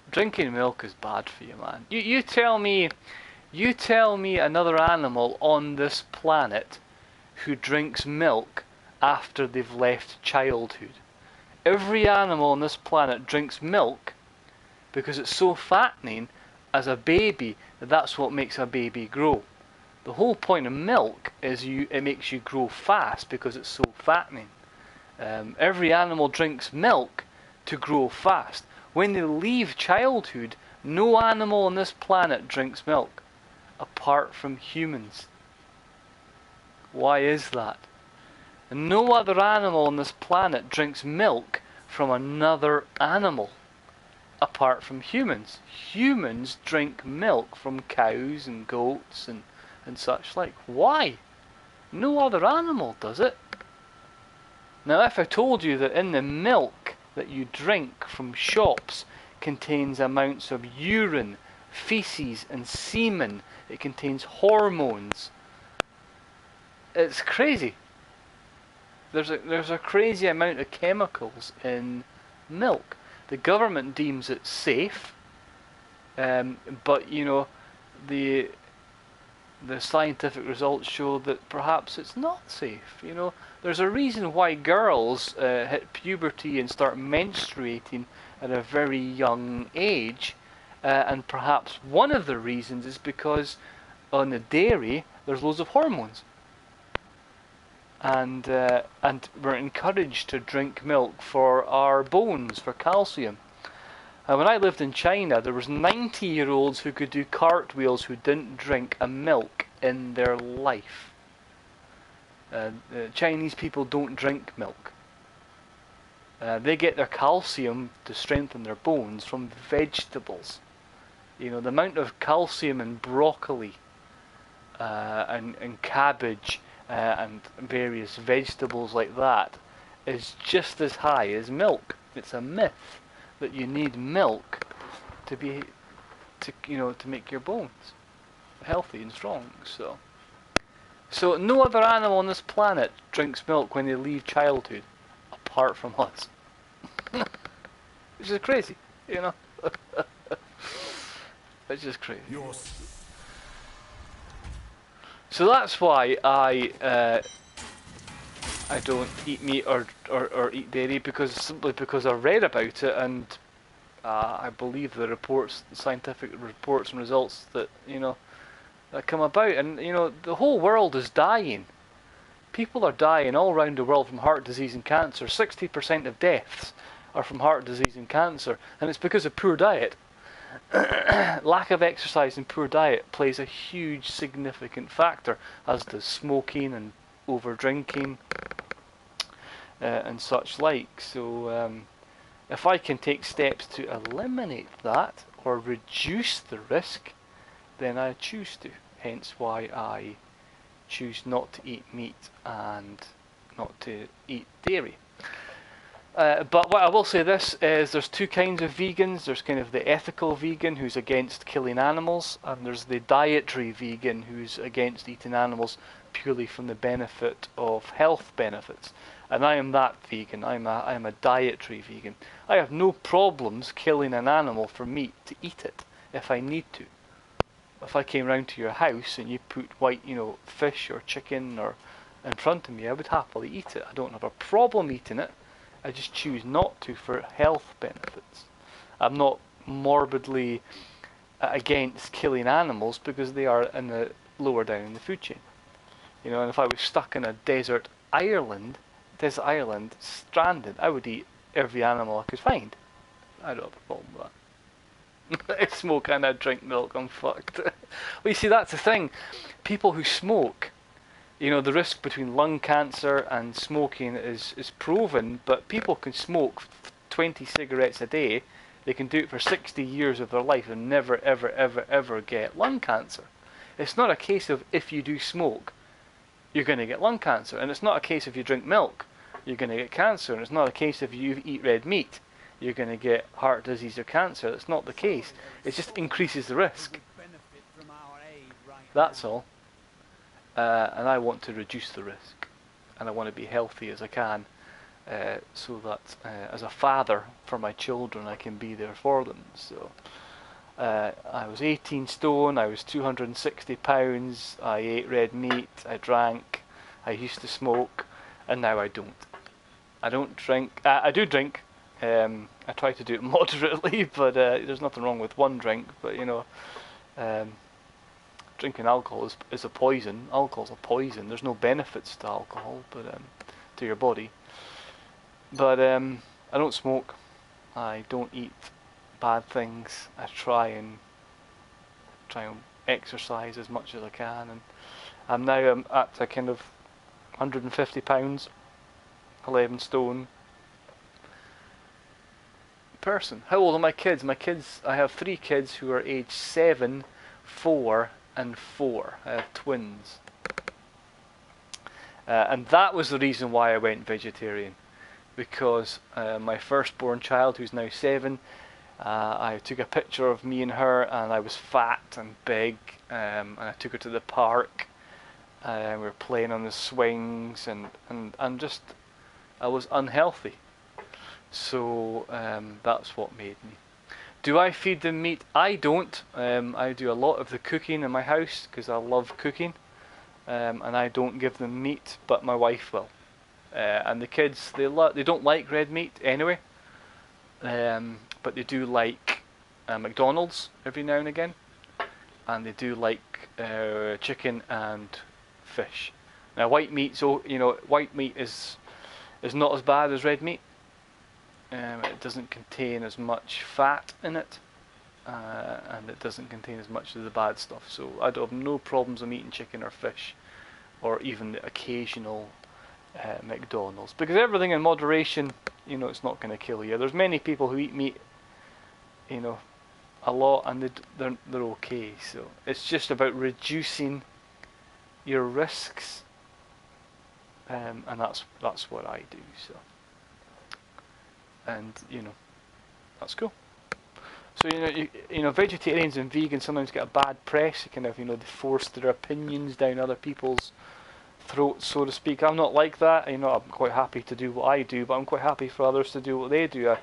Drinking milk is bad for you, man. You tell me another animal on this planet who drinks milk after they've left childhood. Every animal on this planet drinks milk because it's so fattening as a baby that's what makes a baby grow. The whole point of milk is it makes you grow fast because it's so fattening. Every animal drinks milk to grow fast. When they leave childhood, no animal on this planet drinks milk, apart from humans. Why is that? And no other animal on this planet drinks milk from another animal, apart from humans. Humans drink milk from cows and goats and such like. Why? No other animal does it. Now, if I told you that in the milk that you drink from shops contains amounts of urine, feces and semen, it contains hormones, it's crazy. There's a crazy amount of chemicals in milk. The government deems it safe, but the scientific results show that perhaps it's not safe. There's a reason why girls hit puberty and start menstruating at a very young age, and perhaps one of the reasons is because on the dairy there's loads of hormones, and we're encouraged to drink milk for our bones, for calcium. When I lived in China, there was 90-year-olds who could do cartwheels who didn't drink a milk in their life. Chinese people don't drink milk. They get their calcium to strengthen their bones from vegetables. The amount of calcium in broccoli and cabbage and various vegetables like that is just as high as milk. It's a myth that you need milk to make your bones healthy and strong. So no other animal on this planet drinks milk when they leave childhood, apart from us. Which is crazy, It's just crazy. So that's why I don't eat meat or eat dairy, simply because I read about it, and I believe the scientific reports and results that that come about. And the whole world is dying. People are dying all around the world from heart disease and cancer. 60% of deaths are from heart disease and cancer, and it's because of poor diet. Lack of exercise and poor diet plays a huge, significant factor, as does smoking and over drinking and such like. So if I can take steps to eliminate that or reduce the risk, then I choose to. Hence why I choose not to eat meat and not to eat dairy. But what I will say this is, there's two kinds of vegans. There's kind of the ethical vegan who's against killing animals, and there's the dietary vegan who's against eating animals purely from the benefit of health benefits. And I am that vegan. I am a dietary vegan. I have no problems killing an animal for meat to eat it if I need to. If I came round to your house and you put white, fish or chicken or in front of me, I would happily eat it. I don't have a problem eating it. I just choose not to for health benefits. I'm not morbidly against killing animals because they are lower down in the food chain. And if I was stuck in a desert island, stranded, I would eat every animal I could find. I don't have a problem with that. I smoke and I drink milk, I'm fucked. Well, you see, that's the thing. People who smoke, the risk between lung cancer and smoking is proven, but people can smoke 20 cigarettes a day. They can do it for 60 years of their life and never, ever, ever, ever get lung cancer. It's not a case of if you do smoke, you're going to get lung cancer. And it's not a case if you drink milk, you're going to get cancer. And it's not a case if you eat red meat, you're going to get heart disease or cancer. That's not the case. It just increases the risk. Benefit from our aid right That's all. And I want to reduce the risk. And I want to be healthy as I can. So that as a father for my children, I can be there for them. So I was 18 stone, I was 260 pounds, I ate red meat, I drank, I used to smoke, and now I don't. I don't drink. I do drink. I try to do it moderately, but there's nothing wrong with one drink. But you know, drinking alcohol is a poison. Alcohol's a poison. There's no benefits to alcohol, but to your body. But I don't smoke. I don't eat bad things. I try and exercise as much as I can, and I'm now at a kind of 150 pounds, 11 stone person. How old are my kids? My kids, I have 3 kids who are aged 7, 4 and 4. I have twins. And that was the reason why I went vegetarian. Because my firstborn child, who's now 7, I took a picture of me and her, and I was fat and big, and I took her to the park. We were playing on the swings, and just, I was unhealthy. So that's what made me. Do I feed them meat? I don't. I do a lot of the cooking in my house because I love cooking, and I don't give them meat, but my wife will. And the kids, they don't like red meat anyway, but they do like McDonald's every now and again, and they do like chicken and fish. Now white meat, white meat is not as bad as red meat. It doesn't contain as much fat in it, and it doesn't contain as much of the bad stuff. So I don't have no problems with eating chicken or fish, or even the occasional McDonald's, because everything in moderation, it's not going to kill you. There's many people who eat meat, a lot, and they're okay. So it's just about reducing your risks, and that's what I do. So. And that's cool. So vegetarians and vegans sometimes get a bad press. They kind of they force their opinions down other people's throats, so to speak. I'm not like that. I'm quite happy to do what I do, but I'm quite happy for others to do what they do.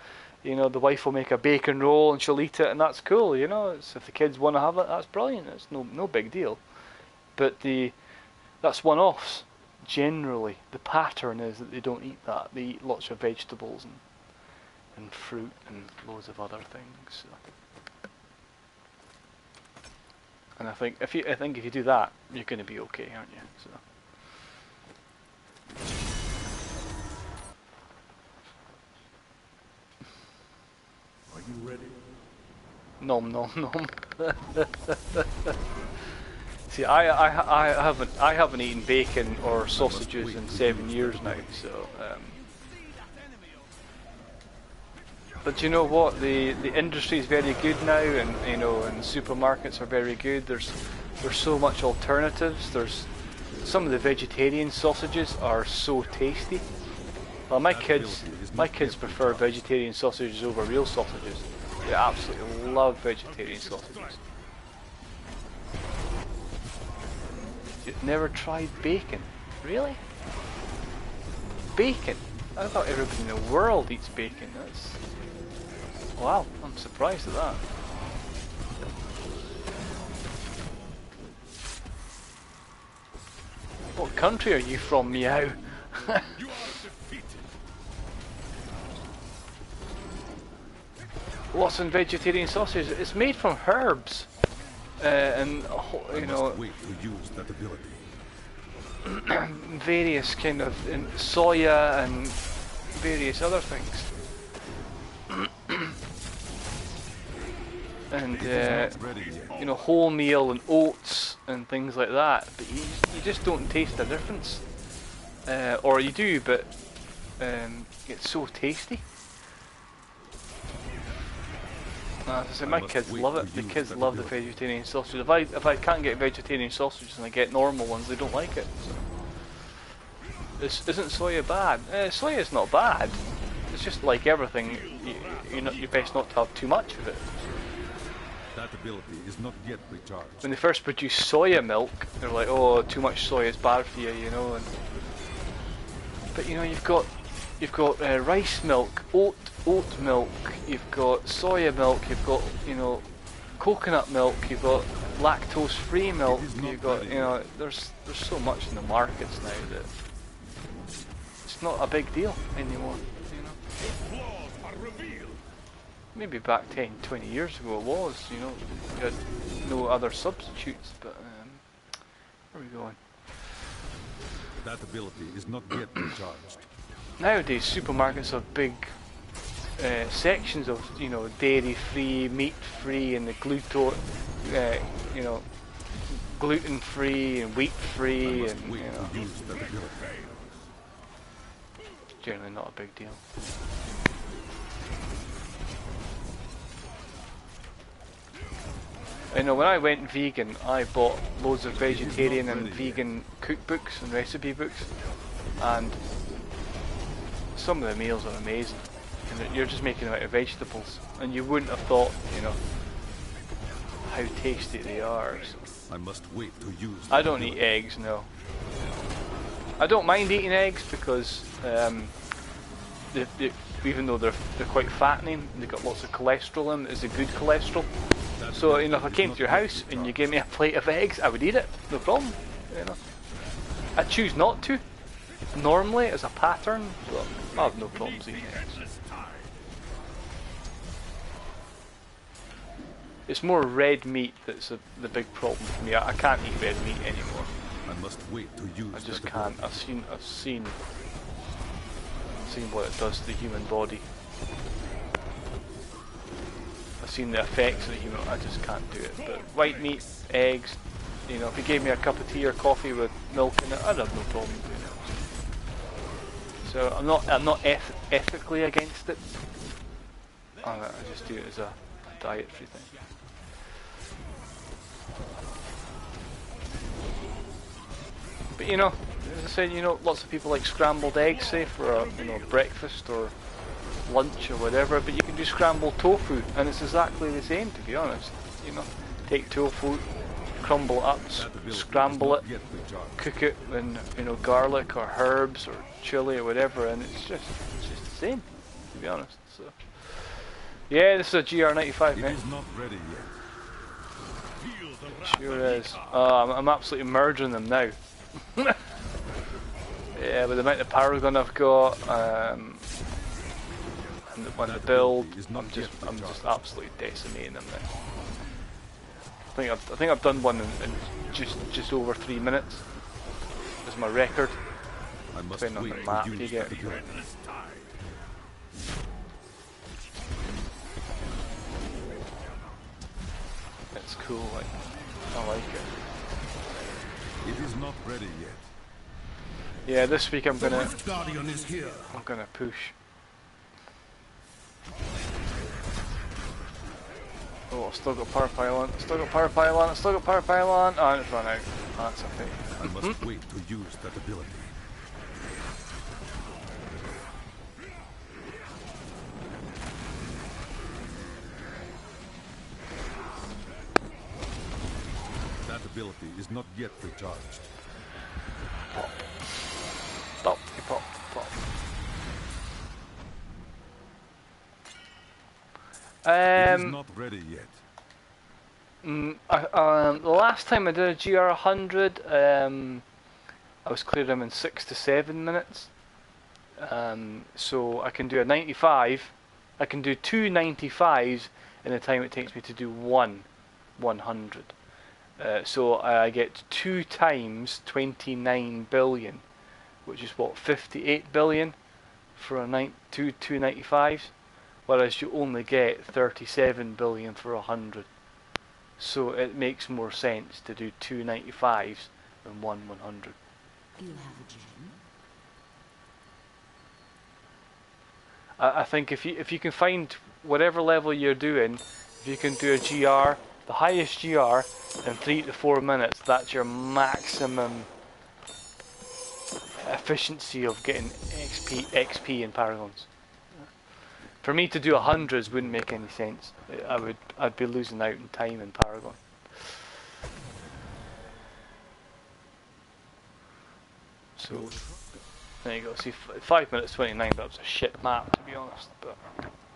The wife will make a bacon roll and she'll eat it, and that's cool. It's, if the kids want to have it, that's brilliant. It's no big deal. But that's one-offs. Generally, the pattern is that they don't eat that. They eat lots of vegetables and fruit and loads of other things. So. And I think if you do that, you're going to be okay, aren't you? So. Are you ready? Nom nom nom. See, I haven't eaten bacon or sausages in 7 years now. So. But you know what? The industry is very good now, and and supermarkets are very good. There's so much alternatives. There's some of the vegetarian sausages are so tasty. Well, my kids prefer vegetarian sausages over real sausages. They absolutely love vegetarian sausages. You've never tried bacon, really? Bacon? I thought everybody in the world eats bacon. Wow, I'm surprised at that. What country are you from, Meow? You are defeated. What's in vegetarian sausage? It's made from herbs, and I must wait to use that ability. various kind of soya and various other things. And wholemeal and oats and things like that, but you just don't taste the difference, or you do, but it's so tasty. As I say, my kids love it. The kids love the vegetarian sausage. If I can't get vegetarian sausages and I get normal ones, they don't like it. So. Isn't soya bad? Soya is not bad. It's just like everything. You're best not to have too much of it. That ability is not yet recharged. When they first produced soya milk, they're like, "Oh, too much soya is bad for you," you know. But you know, you've got rice milk, oat milk. You've got soya milk. You've got coconut milk. You've got lactose-free milk. You've got there's so much in the markets now that it's not a big deal anymore. Maybe back 10, 20 years ago it was, you had no other substitutes, but where are we going? That ability is not yet recharged. Nowadays supermarkets have big sections of, dairy-free, meat-free, and the gluten-free and wheat-free, and Use that ability. generally not a big deal. When I went vegan, I bought loads of vegetarian and vegan cookbooks and recipe books, and some of the meals are amazing. And you're just making them out of vegetables, and you wouldn't have thought, how tasty they are. So. I must wait to use. I don't eat eggs, no. I don't mind eating eggs because even though they're quite fattening, they've got lots of cholesterol in them. It's a good cholesterol. So if I came to your house and you gave me a plate of eggs, I would eat it, no problem. I choose not to, normally as a pattern, but I have no problems eating eggs. It's more red meat that's the big problem for me. I can't eat red meat anymore. I must wait to use. I just can't. I've seen what it does to the human body. I've seen the effects of the human. I just can't do it. But white meat, eggs. If you gave me a cup of tea or coffee with milk in it, I'd have no problem doing it. So I'm not ethically against it. I just do it as a dietary thing. But as I said, lots of people like scrambled eggs, say, for a breakfast or lunch or whatever. But you can do scrambled tofu, and it's exactly the same, to be honest. Take tofu, crumble it up, scramble it, cook it in garlic or herbs or chili or whatever, and it's just the same, to be honest. So yeah, this is a GR95, man. It is not ready yet. Sure is. I'm absolutely murdering them now. Yeah, with the amount of Paragon I've got, and the build, I'm just absolutely decimating them now. I think I've done one in just over 3 minutes. That's my record. I must Depending on wait the map to you use get. that ability. It's cool. I like it. It is not ready yet. Yeah, this week I'm gonna Guardian is here. push. Oh, I've still got power pylon. Oh, and it's run out. That's okay. I must wait to use that ability. That ability is not yet recharged. Pop. Pop, pop, pop. It is not ready yet. The last time I did a GR100, I was clearing them in 6 to 7 minutes. So I can do a 95. I can do 2 95s in the time it takes me to do one 100. So I get 2 times 29 billion, which is what, 58 billion for a two 95s, whereas you only get 37 billion for 100. So it makes more sense to do 2 95s than one 100. You have a gem? I think if you can find whatever level you're doing, if you can do a GR, the highest GR in 3 to 4 minutes, that's your maximum efficiency of getting XP in Paragons. For me to do 100s wouldn't make any sense. I'd be losing out in time in Paragon. So there you go. See, 5 minutes 29. That was a shit map, to be honest. But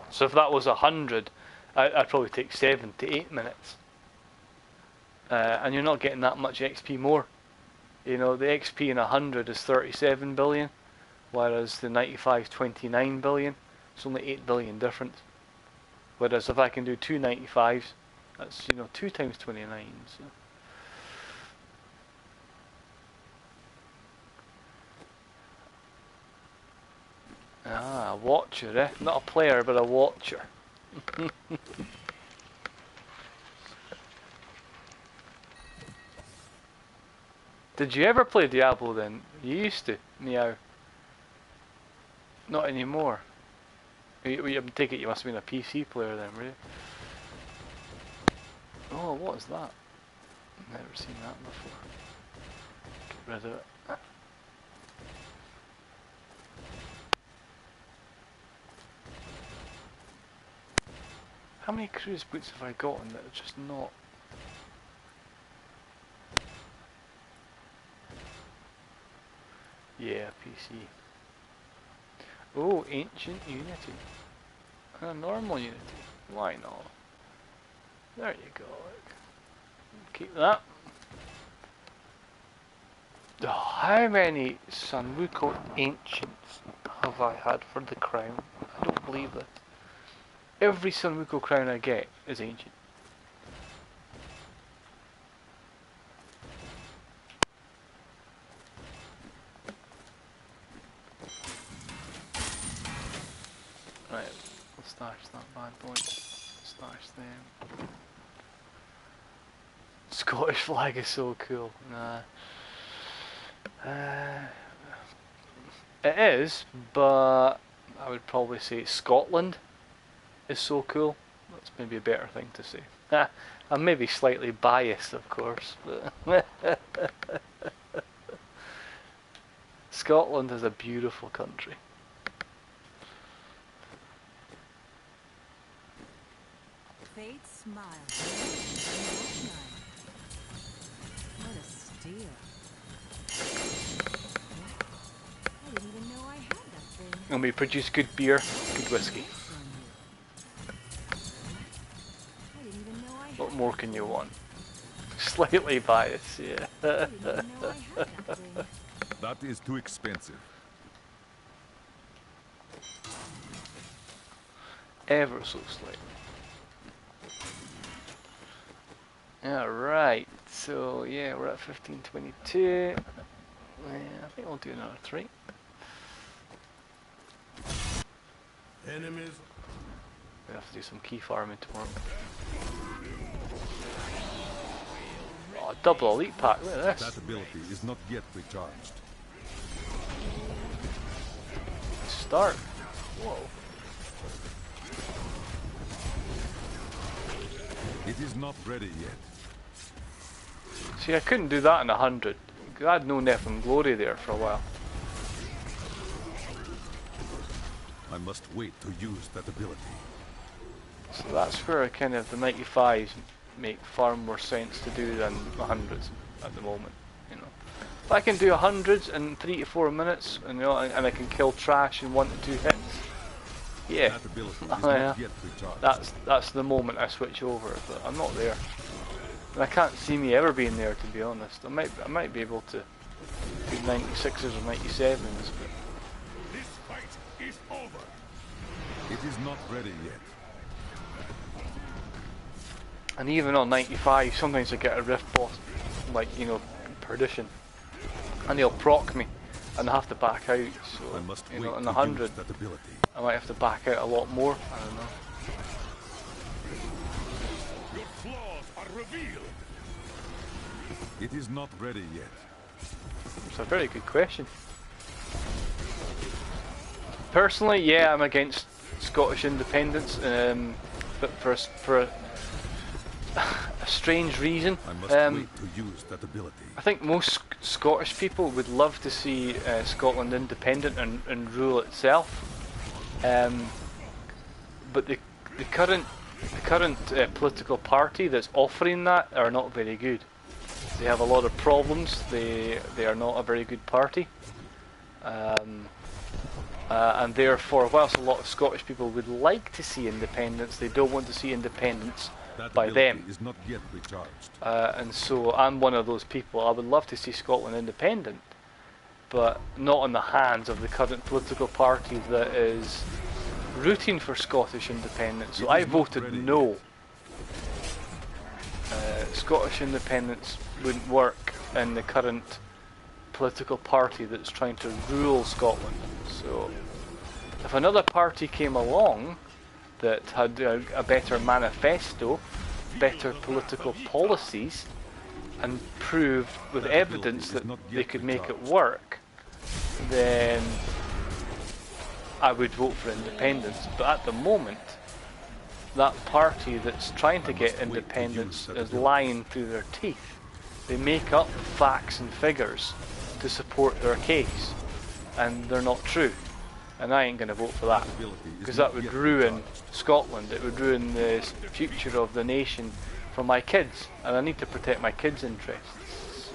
so if that was 100, I'd probably take 7 to 8 minutes. And you're not getting that much XP more. You know, the XP in 100 is 37 billion, whereas the 95 is 29 billion. It's only 8 billion difference. Whereas if I can do 2 95s, that's, you know, 2 times 29. So. Ah, a watcher, eh? Not a player, but a watcher. Did you ever play Diablo then? You used to, Meow. Not anymore. You take it you must have been a PC player then, really. Oh, what is that? Never seen that before. Get rid of it. How many cruise boots have I gotten that are just not? Yeah, PC. Oh, Ancient Unity. And a normal Unity. Why not? There you go. Keep that. Oh, how many San Luco Ancients have I had for the crown? I don't believe this. Every San Luco crown I get is Ancient. Right, we'll stash that bad boy. Stash them. Scottish flag is so cool. Nah. It is, but I would probably say Scotland is so cool. That's maybe a better thing to say. I'm maybe slightly biased, of course, but Scotland is a beautiful country. Fate smiles. What a steal. I didn't even know I had that thing. And we produce good beer, good whiskey. I didn't even know I had What more can you want? Slightly biased, yeah. I didn't even know I had that thing. That is too expensive. Ever so slightly. Alright, so yeah, we're at 1522. Yeah, I think we'll do another 3. Enemies. We have to do some key farming tomorrow. Oh, double elite pack, look at That this. ability is not yet recharged. Start. Whoa. It is not ready yet. See, I couldn't do that in 100. I had no Nephilim Glory there for a while. I must wait to use that ability. So that's where kind of the 95s make far more sense to do than 100s at the moment, you know. If I can do 100s in 3 to 4 minutes, and, you know, and I can kill trash in 1 to 2 hits, yeah, That ability is yeah. not yet recharged. that's the moment I switch over. But I'm not there, and I can't see me ever being there, to be honest. I might be able to do 96s or 97s, but This fight is over. It is not ready yet. and even on 95, sometimes I get a rift boss, like, you know, Perdition, and he'll proc me, and I have to back out. I So must you wait know, in to 100, use that ability. I might have to back out a lot more. I don't know. Your flaws are revealed. It is not ready yet. It's a very good question. Personally, yeah, I'm against Scottish independence, but for a strange reason. I must wait to use that ability. I think most Scottish people would love to see Scotland independent and rule itself, but the current political party that's offering that are not very good. They have a lot of problems. They are not a very good party, and therefore, whilst a lot of Scottish people would like to see independence, they don't want to see independence That by ability them. is not yet recharged. And so I'm one of those people. I would love to see Scotland independent, but not in the hands of the current political party that is rooting for Scottish independence. So It I is not voted ready. no. Scottish independence wouldn't work in the current political party that's trying to rule Scotland. So if another party came along that had a better manifesto, better political policies, and proved with That evidence ability is that not they yet could make it recharged. work, then I would vote for independence. But at the moment, that party that's trying to get must wait to independence use that is ability. lying through their teeth. They make up facts and figures to support their case, and they're not true. And I ain't going to vote for that, ability is because not that would yet ruin recharged. Scotland. It would ruin the future of the nation for my kids, and I need to protect my kids' interests.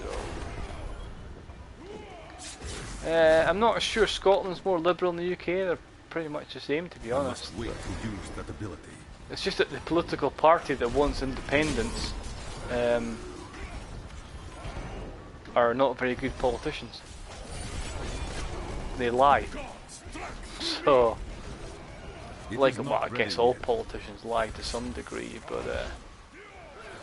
So I'm not sure Scotland's more liberal than the UK. They're pretty much the same, to be I honest. must wait to use that ability. It's just that the political party that wants independence are not very good politicians. They lie. So, It like, is well, not I guess ready all yet. politicians lie to some degree, but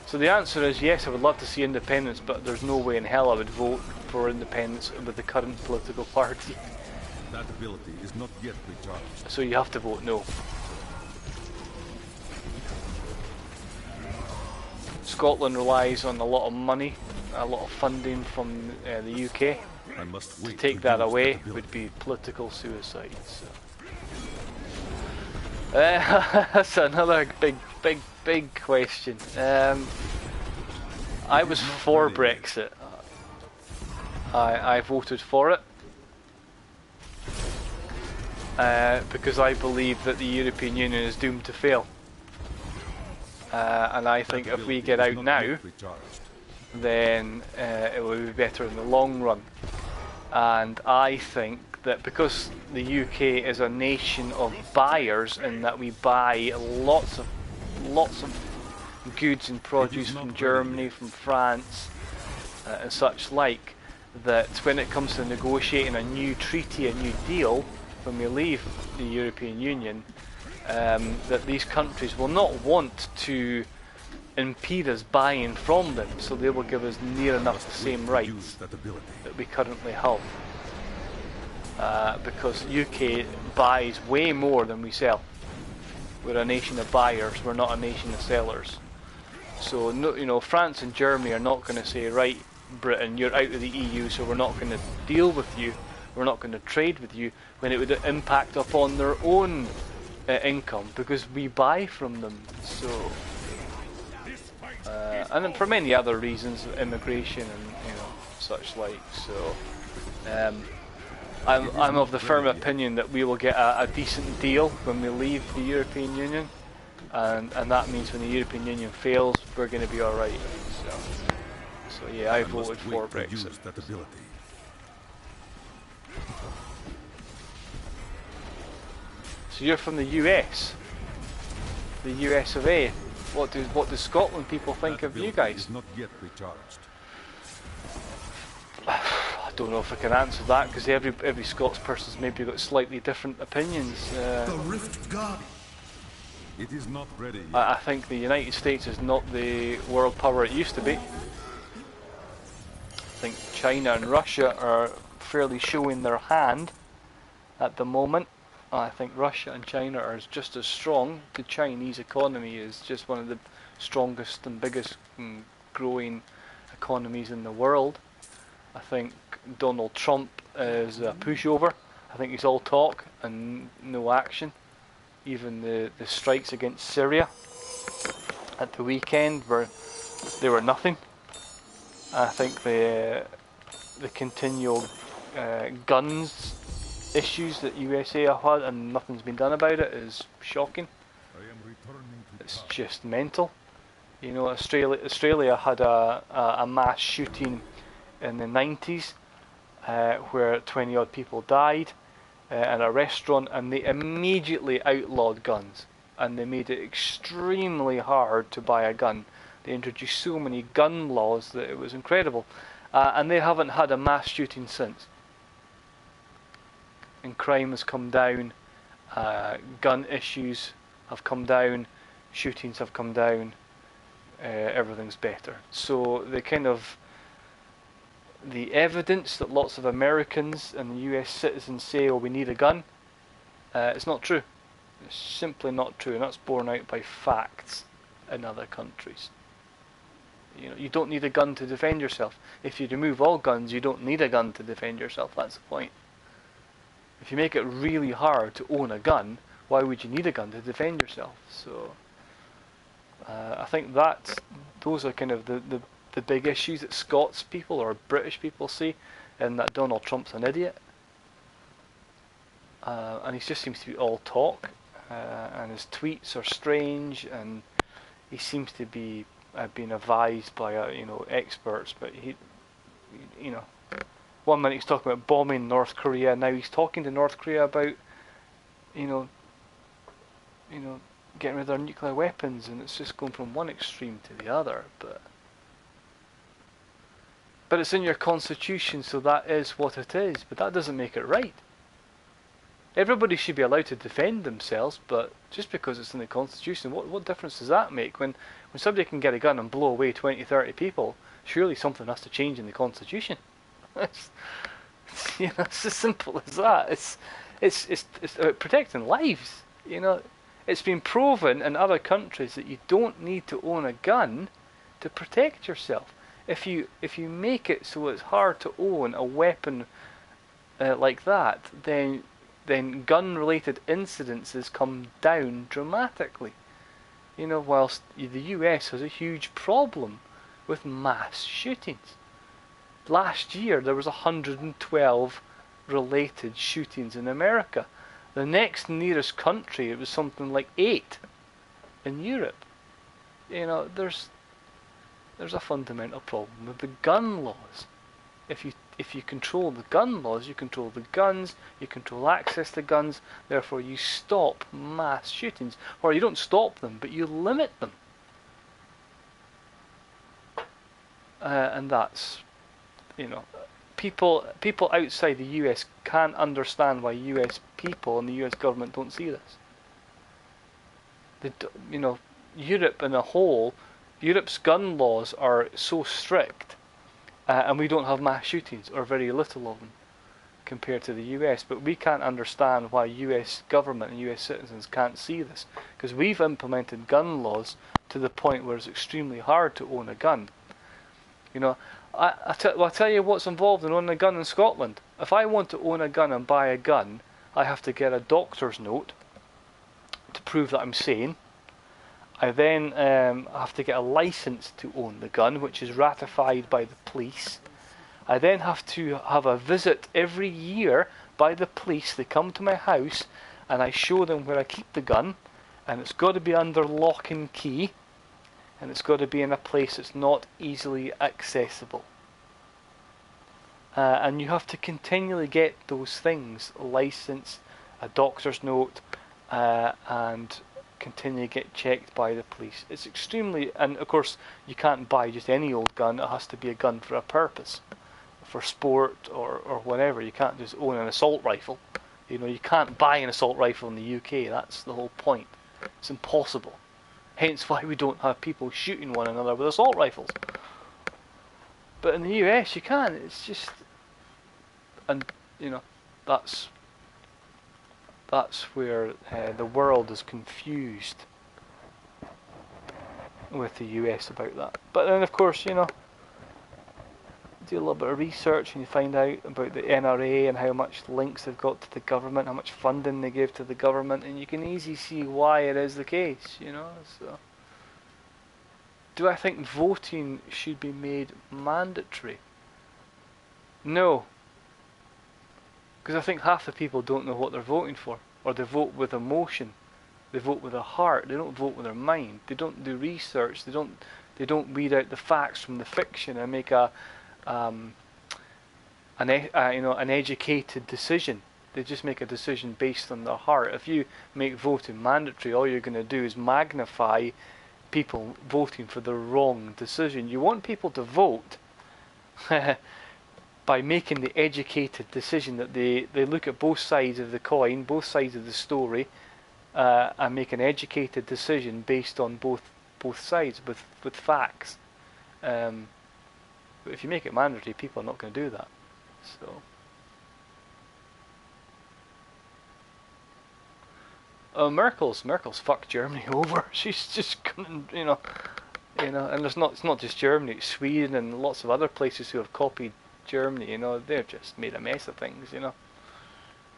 so the answer is yes, I would love to see independence, but there's no way in hell I would vote for independence with the current political party. That ability is not yet recharged. So you have to vote no. Scotland relies on a lot of money, a lot of funding from the UK. I must To wait take to that use away ability. would be political suicide. So. That's another big question. I was for Brexit. I voted for it because I believe that the European Union is doomed to fail. And I think if we get out now, then it will be better in the long run. And I think that because the UK is a nation of buyers, and that we buy lots of goods and produce from Germany, from France, and such like, that when it comes to negotiating a new treaty, a new deal, when we leave the European Union, that these countries will not want to impede us buying from them, so they will give us near enough the same rights that we currently have. Because UK buys way more than we sell. We're a nation of buyers, we're not a nation of sellers. So no, you know, France and Germany are not going to say, right, Britain, you're out of the EU, so we're not going to deal with you, we're not going to trade with you, when it would impact upon their own income, because we buy from them. So and then for many other reasons, immigration and such like. So I'm of the firm opinion that we will get a decent deal when we leave the European Union, and that means when the European Union fails, we're going to be all right. So yeah, I voted for Brexit. So you're from the US, the US of A. What do Scotland people think of you guys? Not yet recharged. I don't know if I can answer that, because every Scots person's maybe got slightly different opinions. The Rift Guardian. It is not ready yet. I think the United States is not the world power it used to be. I think China and Russia are fairly showing their hand at the moment. I think Russia and China are just as strong. The Chinese economy is just one of the strongest and biggest growing economies in the world. I think Donald Trump is a pushover. I think he's all talk and no action. Even the strikes against Syria at the weekend were they were nothing. I think the continual guns issues that USA have had and nothing's been done about it is shocking. I am returning to It's Tara. just mental. You know, Australia had a mass shooting in the 90s where 20 odd people died at a restaurant, and they immediately outlawed guns and they made it extremely hard to buy a gun. They introduced so many gun laws that it was incredible, and they haven't had a mass shooting since. And crime has come down, gun issues have come down, shootings have come down, everything's better. So the evidence that lots of Americans and US citizens say, oh, we need a gun, it's not true. It's simply not true, and that's borne out by facts in other countries. You know, you don't need a gun to defend yourself. If you remove all guns, you don't need a gun to defend yourself. That's the point. If you make it really hard to own a gun, why would you need a gun to defend yourself? So I think those are kind of the big issues that Scots people or British people see, and that Donald Trump's an idiot. And he just seems to be all talk, and his tweets are strange, and he seems to be being advised by experts, but he, one minute he's talking about bombing North Korea, now he's talking to North Korea about getting rid of their nuclear weapons, and it's just going from one extreme to the other. But it's in your constitution, so that is what it is, but that doesn't make it right. Everybody should be allowed to defend themselves, but just because it's in the constitution, what difference does that make? When somebody can get a gun and blow away 20, 30 people, surely something has to change in the constitution. It's as simple as that. It's about protecting lives. It's been proven in other countries that you don't need to own a gun to protect yourself. If you make it so it's hard to own a weapon like that, then gun-related incidences come down dramatically. Whilst the US has a huge problem with mass shootings. Last year there was 112 related shootings in America. The next nearest country, it was something like 8 in Europe. There's a fundamental problem with the gun laws. If you control the gun laws, you control the guns, you control access to guns, therefore you stop mass shootings. Or you don't stop them, but you limit them. And that's, people outside the US can't understand why US people and the US government don't see this. Europe in a whole, Europe's gun laws are so strict, and we don't have mass shootings, or very little of them, compared to the US. But we can't understand why US government and US citizens can't see this, because we've implemented gun laws to the point where it's extremely hard to own a gun. I'll tell you what's involved in owning a gun in Scotland. If I want to own a gun and buy a gun, I have to get a doctor's note to prove that I'm sane. I then have to get a license to own the gun, which is ratified by the police. I then have to have a visit every year by the police. They come to my house and I show them where I keep the gun, and it's got to be under lock and key, and it's got to be in a place that's not easily accessible. And you have to continually get those things, a license, a doctor's note, and continually get checked by the police. It's extremely, and of course you can't buy just any old gun. It has to be a gun for a purpose, for sport or whatever. You can't just own an assault rifle. You can't buy an assault rifle in the UK. That's the whole point. It's impossible. Hence why we don't have people shooting one another with assault rifles. But in the US you can. It's just, and that's where the world is confused with the US about that. But then of course, do a little bit of research and you find out about the NRA and how much links they've got to the government, how much funding they give to the government, and you can easily see why it is the case, So Do I think voting should be made mandatory? No. Because I think half the people don't know what they're voting for. Or they vote with emotion. They vote with their heart. They don't vote with their mind. They don't do research. They don't weed out the facts from the fiction and make an educated decision. They just make a decision based on their heart. If you make voting mandatory, all you're going to do is magnify people voting for the wrong decision. You want people to vote by making the educated decision that they look at both sides of the coin, both sides of the story, and make an educated decision based on both sides with facts. But if you make it mandatory, people are not going to do that. So. Merkel's fucked Germany over. She's just gonna, and it's not just Germany, it's Sweden and lots of other places who have copied Germany. They've just made a mess of things.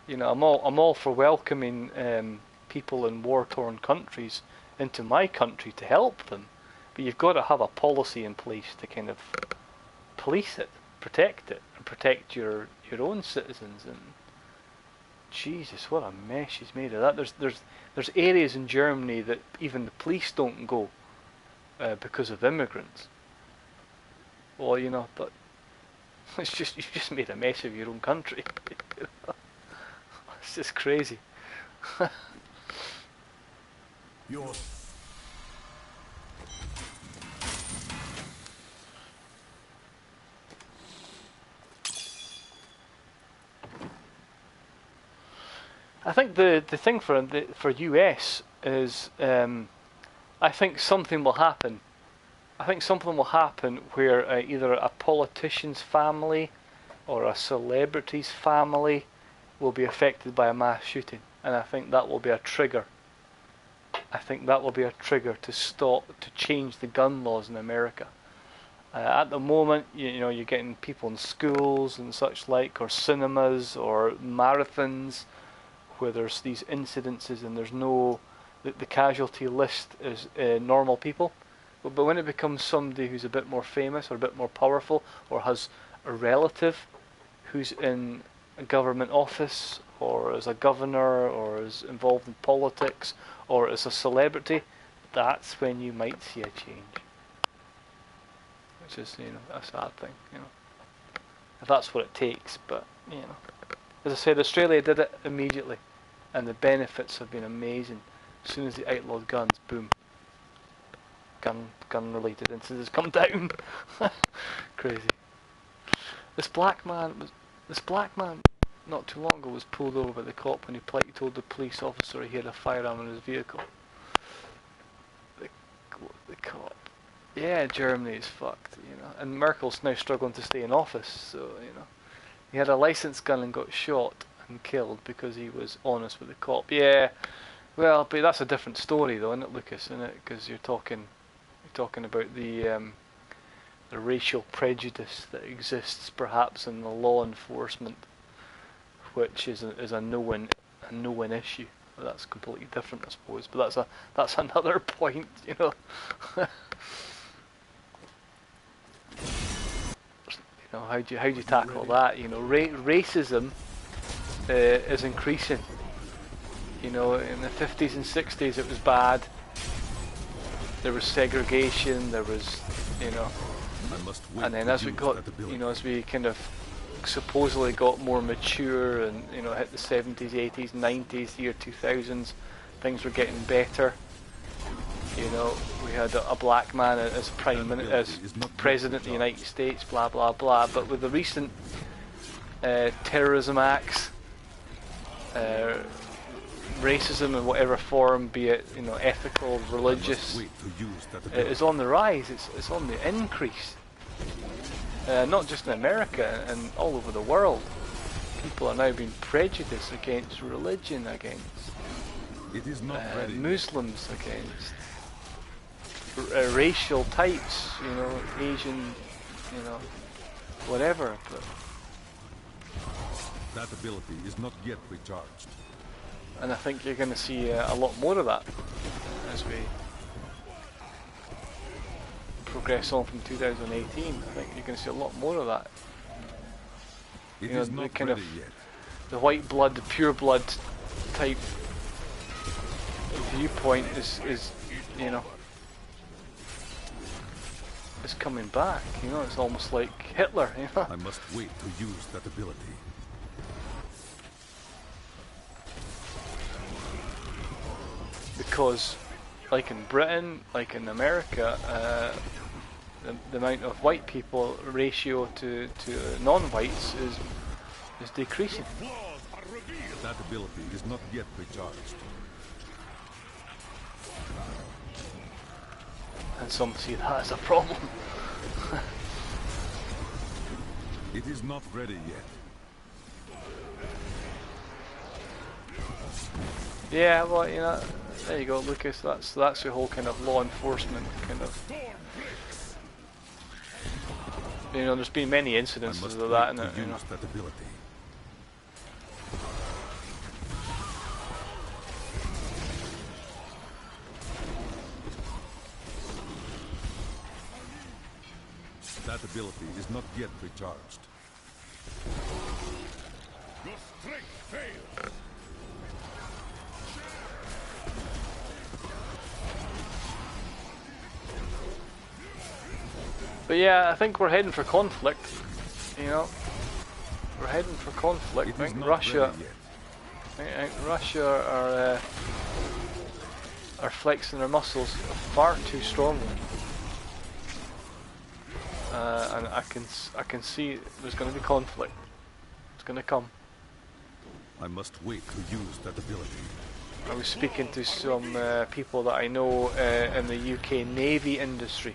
I'm all for welcoming people in war-torn countries into my country to help them, but you've got to have a policy in place to kind of police it, protect it, and protect your own citizens. And Jesus, what a mess she's made of that. There's areas in Germany that even the police don't go because of immigrants. Well, but you've just made a mess of your own country. It's just crazy. I think the thing for US is I think something will happen. I think something will happen where either a politician's family or a celebrity's family will be affected by a mass shooting, and I think that will be a trigger. I think that will be a trigger to change the gun laws in America. At the moment, you're getting people in schools and such like, or cinemas, or marathons, where there's these incidences and there's no, the casualty list is normal people. But when it becomes somebody who's a bit more famous or a bit more powerful, or has a relative who's in a government office, or as a governor, or is involved in politics, or as a celebrity, that's when you might see a change. Which is, a sad thing, if that's what it takes. But, as I said, Australia did it immediately, and the benefits have been amazing. As soon as they outlawed guns, boom, gun-related incidents come down. Crazy. This black man, not too long ago, was pulled over by the cop when he told the police officer he had a firearm in his vehicle. The cop. Yeah, Germany is fucked, and Merkel's now struggling to stay in office, so, he had a licensed gun and got shot and killed because he was honest with the cop. Yeah, well, but that's a different story though, isn't it, Lucas, isn't it? Because you're talking about the racial prejudice that exists perhaps in the law enforcement, which is a no-win issue. Well, that's completely different, I suppose, but that's another point, How do you tackle that? Racism is increasing. In the 50s and 60s it was bad. There was segregation. There was, and then as we got, as we kind of supposedly got more mature and hit the 70s, 80s, 90s, year 2000s, things were getting better. We had a black man as as president of the United States, blah blah blah. But with the recent terrorism acts, racism in whatever form, be it ethical, religious, is on the rise. It's on the increase. Not just in America and all over the world. People are now being prejudiced against religion, against Muslims, against racial types, Asian, whatever. But that ability is not yet recharged. And I think you're going to see a lot more of that as progress on from 2018. I think you're going to see a lot more of that. It You know, is the not kind ready of yet. the white blood, the pure blood type viewpoint is you know, is coming back. You know, it's almost like Hitler. You know. I must wait to use that ability. Because, like in Britain, like in America, the amount of white people ratio to non-whites is decreasing. Flaws are revealed. That ability is not yet recharged. And some see that as a problem. It is not ready yet. Yeah, well, you know, there you go, Lucas. That's the whole kind of law enforcement kind of. You know, there's been many I incidences must of wait that, to and you know. use that ability. That ability is not yet recharged. Your strength fails. But yeah, I think we're heading for conflict. You know, we're heading for conflict. It I is think not Russia, ready yet. I think Russia are flexing their muscles far too strongly, and I can see there's going to be conflict. It's going to come. I must wait to use that ability. I was speaking to some people that I know in the UK Navy industry.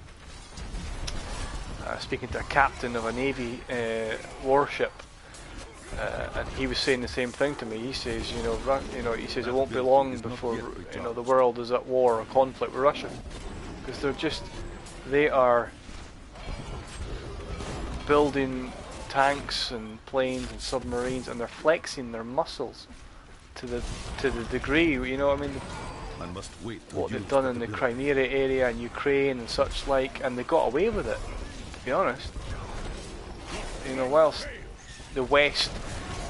Speaking to a captain of a Navy warship, and he was saying the same thing to me. He says, he says it won't be long before the world is at war or conflict with Russia, because they are building tanks and planes and submarines, and they're flexing their muscles to the degree, you know what I mean, I must wait to what use they've done that in the ability. Crimea area and Ukraine and such like, and they got away with it, to be honest. You know, whilst the West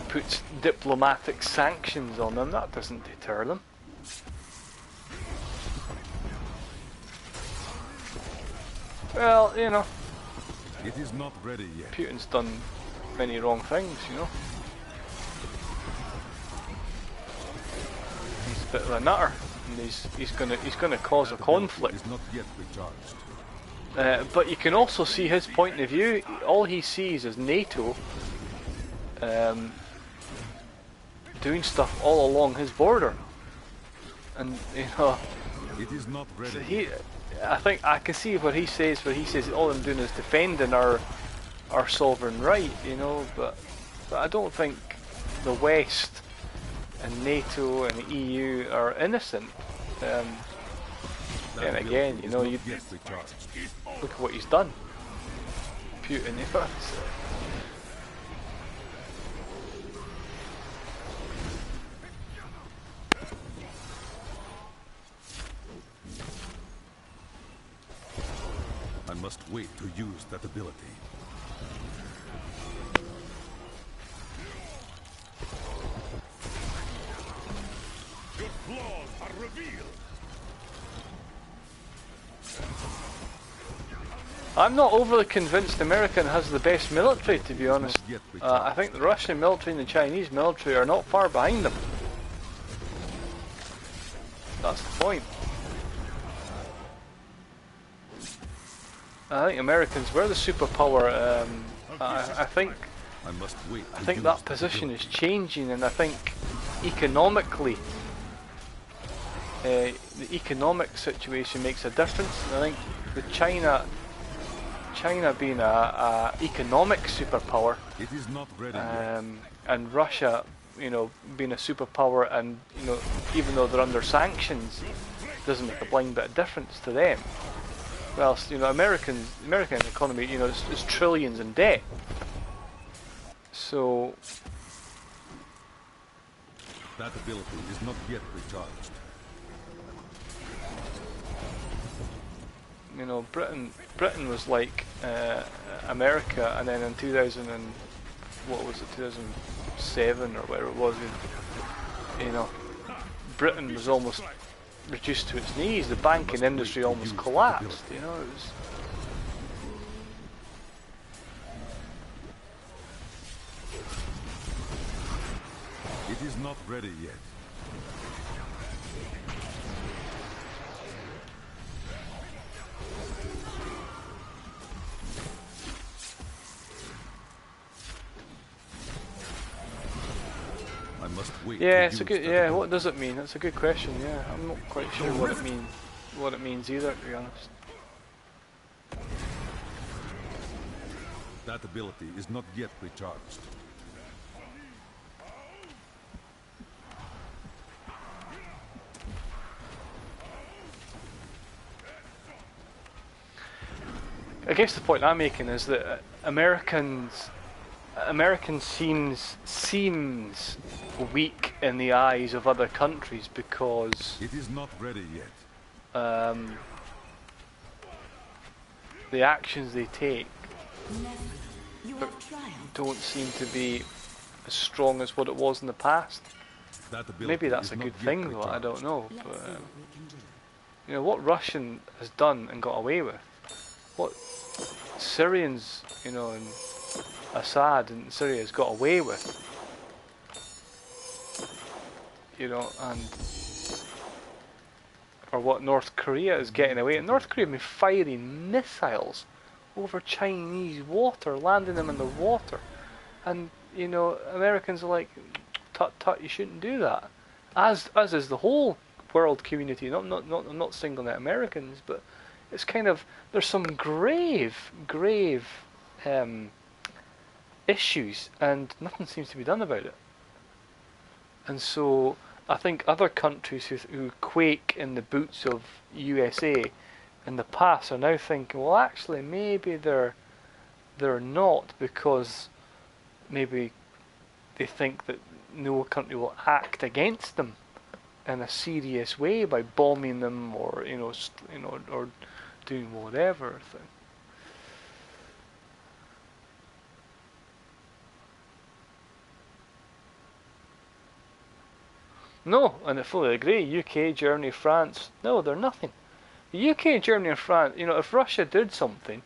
puts diplomatic sanctions on them, that doesn't deter them. Well, you know, It is not ready yet. Putin's done many wrong things, you know. He's a bit of a nutter, and he's gonna cause a That ability conflict. is not yet recharged. But you can also see his point of view. All he sees is NATO doing stuff all along his border, and you know, It is not ready. he. I think I can see what he says. Where he says all I'm doing is defending our sovereign right, you know. But I don't think the West and NATO and the EU are innocent. That And ability again, you is know, not you yet recharged. look at what he's done. Putin, you know. I must wait to use that ability. Your flaws are revealed. I'm not overly convinced American has the best military, to be It is honest. not yet I recharged. think the Russian military and the Chinese military are not far behind them. That's the point. I think Americans were the superpower. I think I must wait. I to think use that position is ability. changing, and I think economically, the economic situation makes a difference. And I think with China being a economic superpower, It is not ready yet. and Russia, you know, being a superpower, and you know, even though they're under sanctions, doesn't make a blind bit of difference to them. Whilst, you know, American economy, you know, is trillions in debt. So That ability is not yet recharged. You know, Britain was like America, and then in 2000 and what was it, 2007 or whatever it was, you know, Britain was almost reduced to its knees. The banking industry almost collapsed. You know, it was. It is not ready yet. I must wait. Yeah, to it's a use good. that Yeah, ability. what does it mean? That's a good question. Yeah, I'm not quite sure what it means. What it means either, to be honest. That ability is not yet recharged. I guess the point I'm making is that Americans seems weak in the eyes of other countries because It is not ready yet. the actions they take You have triumphed. don't seem to be as strong as what it was in the past. That ability Maybe that's is a not good yet thing, though. I recharged. don't know. Let's But see what we can do. you know what Russian has done and got away with, what Syrians, you know, and Assad in Syria has got away with, you know, and or what North Korea is getting away. And North Korea have been firing missiles over Chinese water, landing them in the water, and you know Americans are like, tut tut, you shouldn't do that. As is the whole world community. I'm not singling out Americans, but it's kind of, there's some grave issues, and nothing seems to be done about it. And so I think other countries who quake in the boots of USA in the past are now thinking, well, actually, maybe they're not, because maybe they think that no country will act against them in a serious way by bombing them, or or doing whatever thing. No, and I fully agree. UK, Germany, France, no, they're nothing. The UK, Germany, and France, you know, if Russia did something,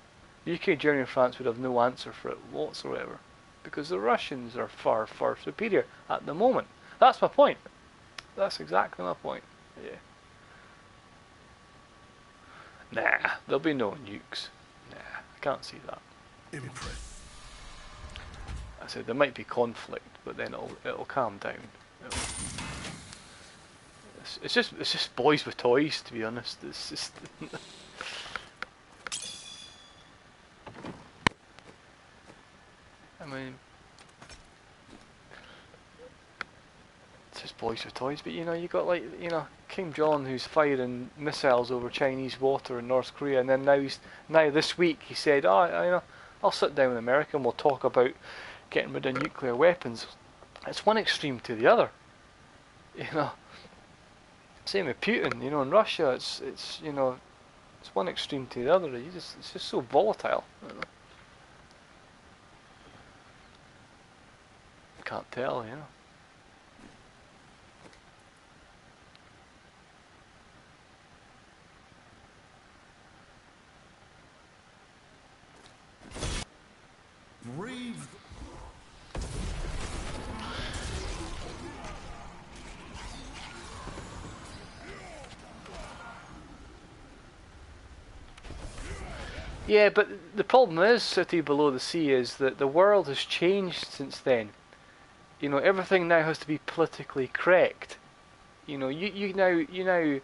UK, Germany, and France would have no answer for it whatsoever, because the Russians are far, far superior at the moment. That's my point. That's exactly my point. Yeah. Nah, there'll be no nukes. Nah, I can't see that. Impress. I said there might be conflict, but then it'll calm down. It's just boys with toys, to be honest. It's just I mean, it's just boys with toys. But you know, you got, like, you know, Kim Jong, who's firing missiles over Chinese water in North Korea, and then now this week he said, "Oh, you know, I'll sit down with America and we'll talk about getting rid of nuclear weapons." It's one extreme to the other, you know. Same with Putin, you know, in Russia, it's you know, it's one extreme to the other. It's just so volatile. You know. Can't tell, you know. Brave. Yeah, but the problem is, City Below the Sea, is that the world has changed since then. You know, everything now has to be politically correct. You know, you now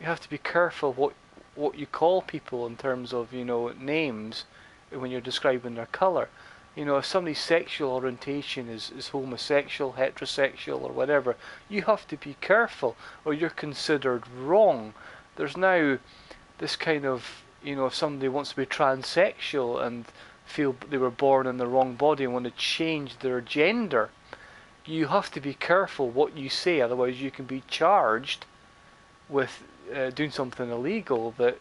have to be careful what you call people in terms of, you know, names when you're describing their colour. You know, if somebody's sexual orientation is homosexual, heterosexual, or whatever, you have to be careful, or you're considered wrong. There's now this kind of, you know, if somebody wants to be transsexual and feel they were born in the wrong body and want to change their gender, you have to be careful what you say, otherwise you can be charged with doing something illegal that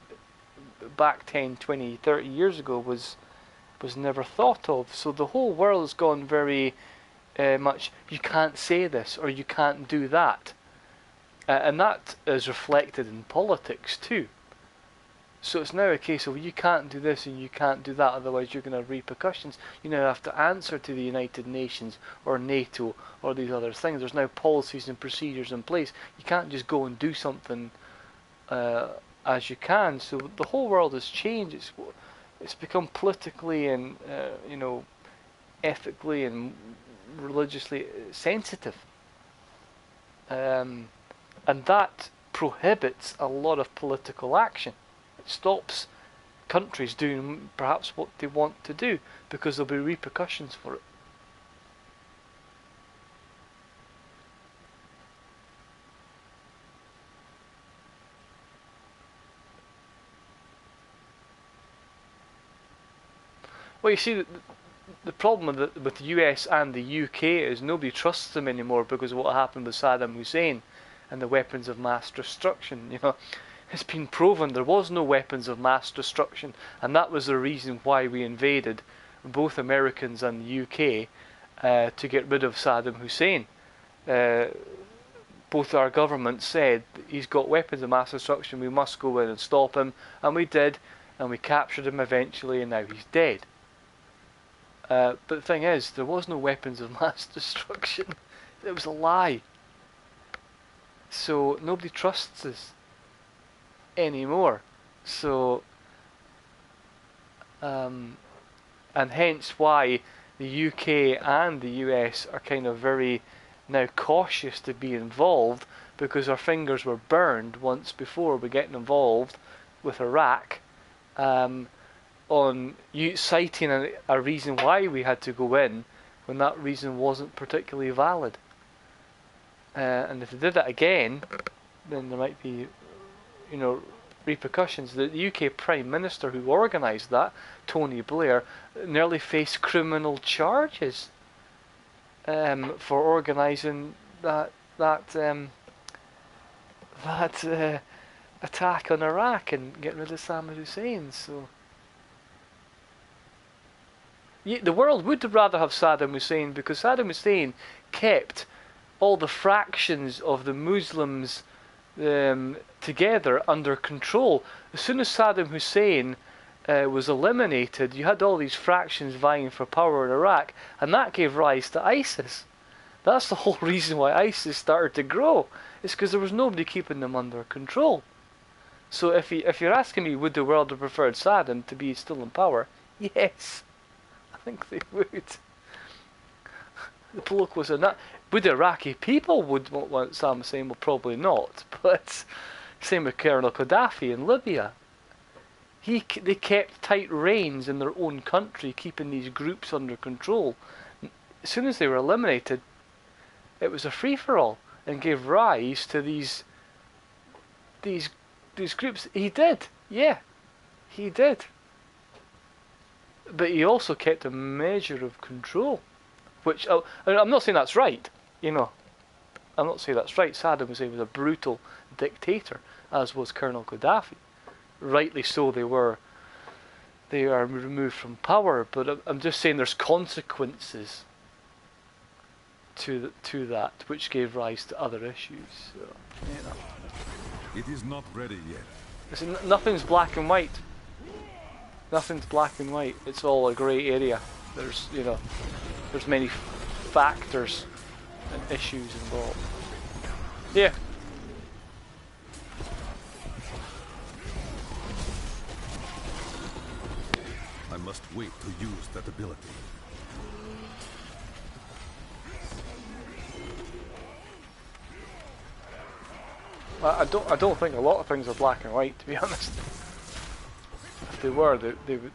back 10, 20, 30 years ago was never thought of. So the whole world has gone very much, you can't say this or you can't do that. And that is reflected in politics too. So it's now a case of you can't do this and you can't do that, otherwise you're going to have repercussions. You now have to answer to the United Nations or NATO or these other things. There's now policies and procedures in place. You can't just go and do something as you can. So the whole world has changed. It's become politically and ethically and religiously sensitive, and that prohibits a lot of political action. It stops countries doing perhaps what they want to do because there'll be repercussions for it. Well, you see, the problem with the US and the UK is nobody trusts them anymore because of what happened with Saddam Hussein and the weapons of mass destruction. It's been proven there was no weapons of mass destruction, and that was the reason why we invaded, both Americans and the UK, to get rid of Saddam Hussein. Both our governments said he's got weapons of mass destruction, we must go in and stop him, and we did, and we captured him eventually, and now he's dead. But the thing is, there was no weapons of mass destruction. It was a lie. So nobody trusts us anymore. So, and hence why the UK and the US are kind of very now cautious to be involved, because our fingers were burned once before we getting involved with Iraq. On you citing a reason why we had to go in when that reason wasn't particularly valid. And if they did that again, then there might be, repercussions. The UK Prime Minister who organised that, Tony Blair, nearly faced criminal charges for organising that attack on Iraq and getting rid of Saddam Hussein. So. The world would rather have Saddam Hussein, because Saddam Hussein kept all the fractions of the Muslims together under control. As soon as Saddam Hussein was eliminated, you had all these fractions vying for power in Iraq, and that gave rise to ISIS. That's the whole reason why ISIS started to grow. It's because there was nobody keeping them under control. So if you're asking me, would the world have preferred Saddam to be still in power? Yes. I think they would. The bloke was a nut. Would the Iraqi people would want Saddam Hussein? Well, probably not. But same with Colonel Gaddafi in Libya. They kept tight reins in their own country, keeping these groups under control. As soon as they were eliminated, it was a free-for-all and gave rise to these groups. He did, yeah, he did. But he also kept a measure of control, which I'm not saying that's right. I'm not saying that's right. Saddam Hussein was a brutal dictator, as was Colonel Gaddafi. Rightly so, they are removed from power. But I'm just saying there's consequences to that, which gave rise to other issues. So, It is not ready yet. Nothing's black and white. Nothing's black and white. It's all a grey area. There's many factors and issues involved. Yeah. I must wait to use that ability. I don't think a lot of things are black and white, to be honest. If they were, they would,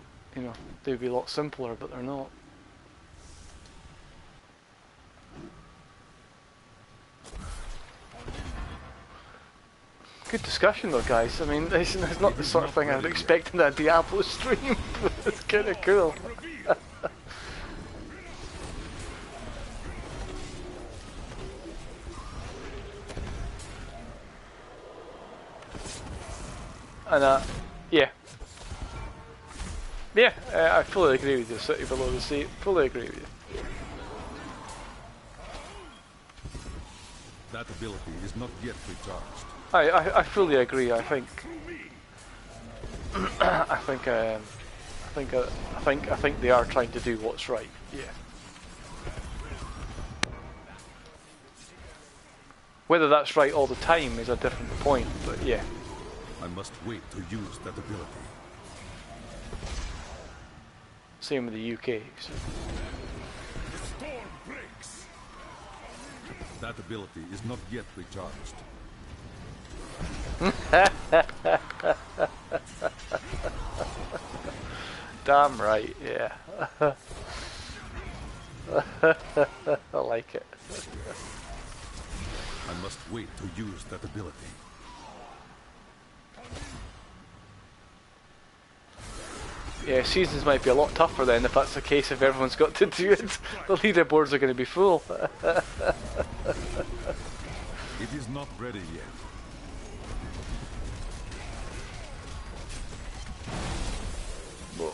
they'd be a lot simpler, but they're not. Good discussion though, guys. I mean, it's not the sort of thing I would expect in a Diablo stream, but it's kind of cool. And yeah. Yeah, I fully agree with you. City below the sea. Fully agree with you. That ability is not yet recharged. I fully agree. I think I think they are trying to do what's right. Yeah. Whether that's right all the time is a different point, but yeah. I must wait to use that ability. Same with the UK. So. The storm breaks. That ability is not yet recharged. Damn right, yeah. I like it. I must wait to use that ability. Yeah, seasons might be a lot tougher then if that's the case, if everyone's got to do it. The leaderboards are going to be full. It is not ready yet. Whoa.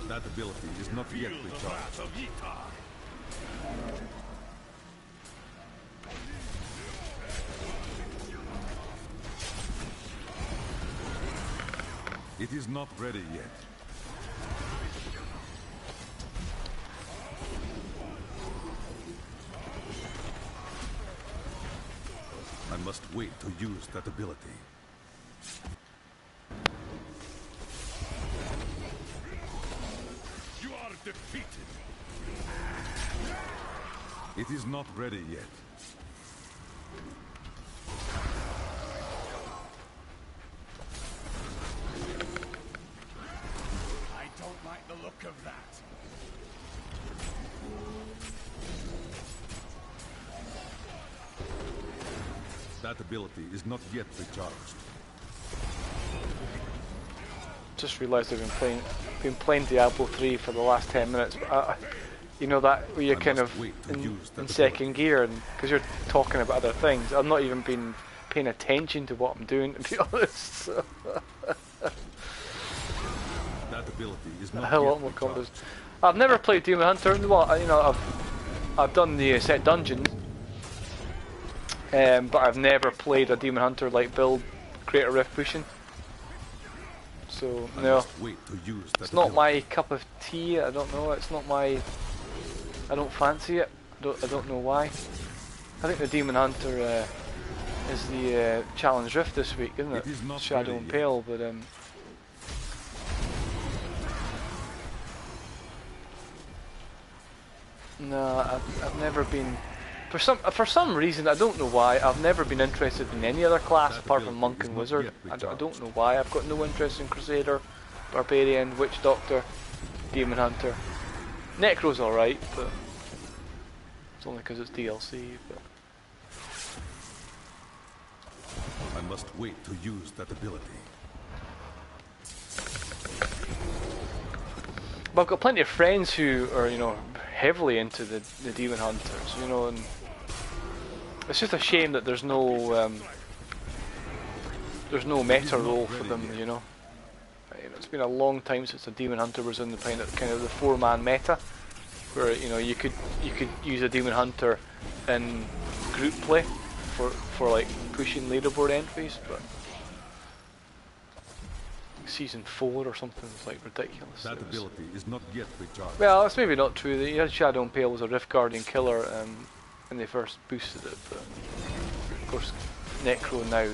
That ability is not yet Feel the recharged. wrath of Ytar. It is not ready yet. I must wait to use that ability. You are defeated. It is not ready yet. I don't like the look of that. That ability is not yet recharged. Just realised I've been playing Diablo 3 for the last 10 minutes. But you know that where you're I kind must of wait to use that in second ability. gear, and because you're talking about other things, I've not even been paying attention to what I'm doing, to be honest. So. That ability is A not hell yet lot more confidence. recharged. I've never played Demon Hunter. Well, you know, I've done the set dungeons, but I've never played a Demon Hunter like build, Greater Rift pushing. So I no, must wait to use that it's not ability. my cup of tea. I don't know. It's not my. I don't fancy it. I don't know why. I think the Demon Hunter is the Challenge Rift this week, isn't it? It is not Shadow ready and yet. Pale, but no, I've never been. For some reason, I don't know why, I've never been interested in any other class That apart from ability Monk is and not Wizard. yet I don't recharged. know why. I've got no interest in Crusader, Barbarian, Witch Doctor, Demon Hunter. Necro's alright, but it's only because it's DLC. But I must wait to use that ability. But I've got plenty of friends who are, you know, heavily into the Demon Hunters, you know, and it's just a shame that there's no meta role for them, you know. It's been a long time since a Demon Hunter was in the kind of the 4-man meta, where you know you could use a Demon Hunter in group play for like pushing leaderboard entries, but season 4 or something is like ridiculous. That It was- ability is not yet recharged. Well, that's maybe not true. You had Shadow and Pale was a Rift Guardian killer when they first boosted it, but of course Necro now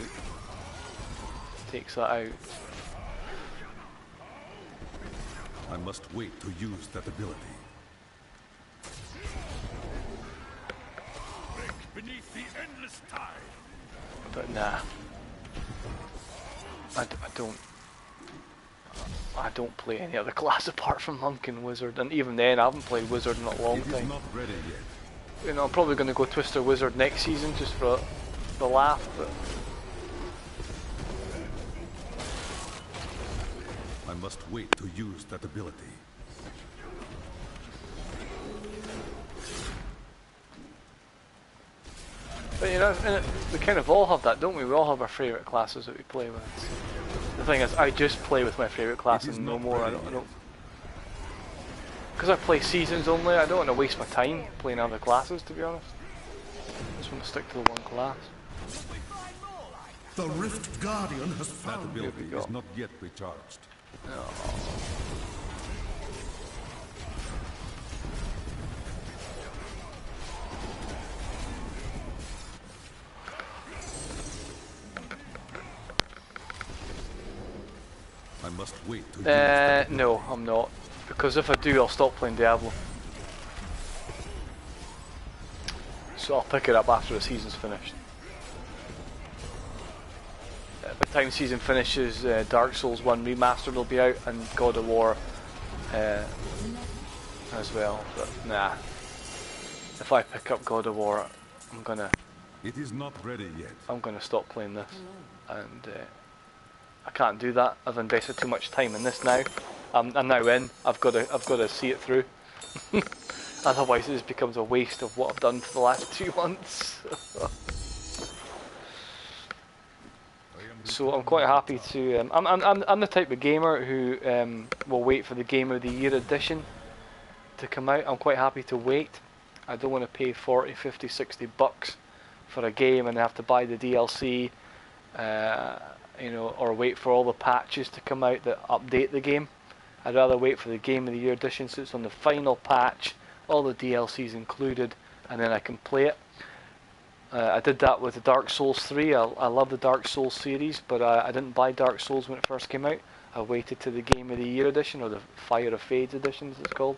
takes that out. I must wait to use that ability. Beneath the endless tide. But nah, I don't play any other class apart from Monk and Wizard, and even then I haven't played Wizard in a long It is time. not ready yet. You know, I'm probably going to go Twister Wizard next season just for the laugh, but I must wait to use that ability. But you know, we kind of all have that, don't we? We all have our favourite classes that we play with. The thing is, I just play with my favourite class and no more. I don't. Because I play seasons only, I don't want to waste my time playing other classes, to be honest. I just want to stick to the one class. The Rift Guardian has found. That ability go. is not yet recharged. I must wait to use no, I'm not. Because if I do, I'll stop playing Diablo. So I'll pick it up after the season's finished. By the time the season finishes, Dark Souls 1 Remastered will be out, and God of War as well. But nah, if I pick up God of War, It is not ready yet. I'm gonna stop playing this, and I can't do that. I've invested too much time in this now. I'm now in. I've got to see it through. Otherwise, it just becomes a waste of what I've done for the last 2 months. So I'm quite happy to. I'm the type of gamer who will wait for the Game of the Year edition to come out. I'm quite happy to wait. I don't want to pay 40, 50, 60 bucks for a game and have to buy the DLC, you know, or wait for all the patches to come out that update the game. I'd rather wait for the Game of the Year edition so it's on the final patch, all the DLCs included, and then I can play it. I did that with the Dark Souls 3. I love the Dark Souls series, but I didn't buy Dark Souls when it first came out. I waited to the Game of the Year edition, or the Fire of Fades edition as it's called.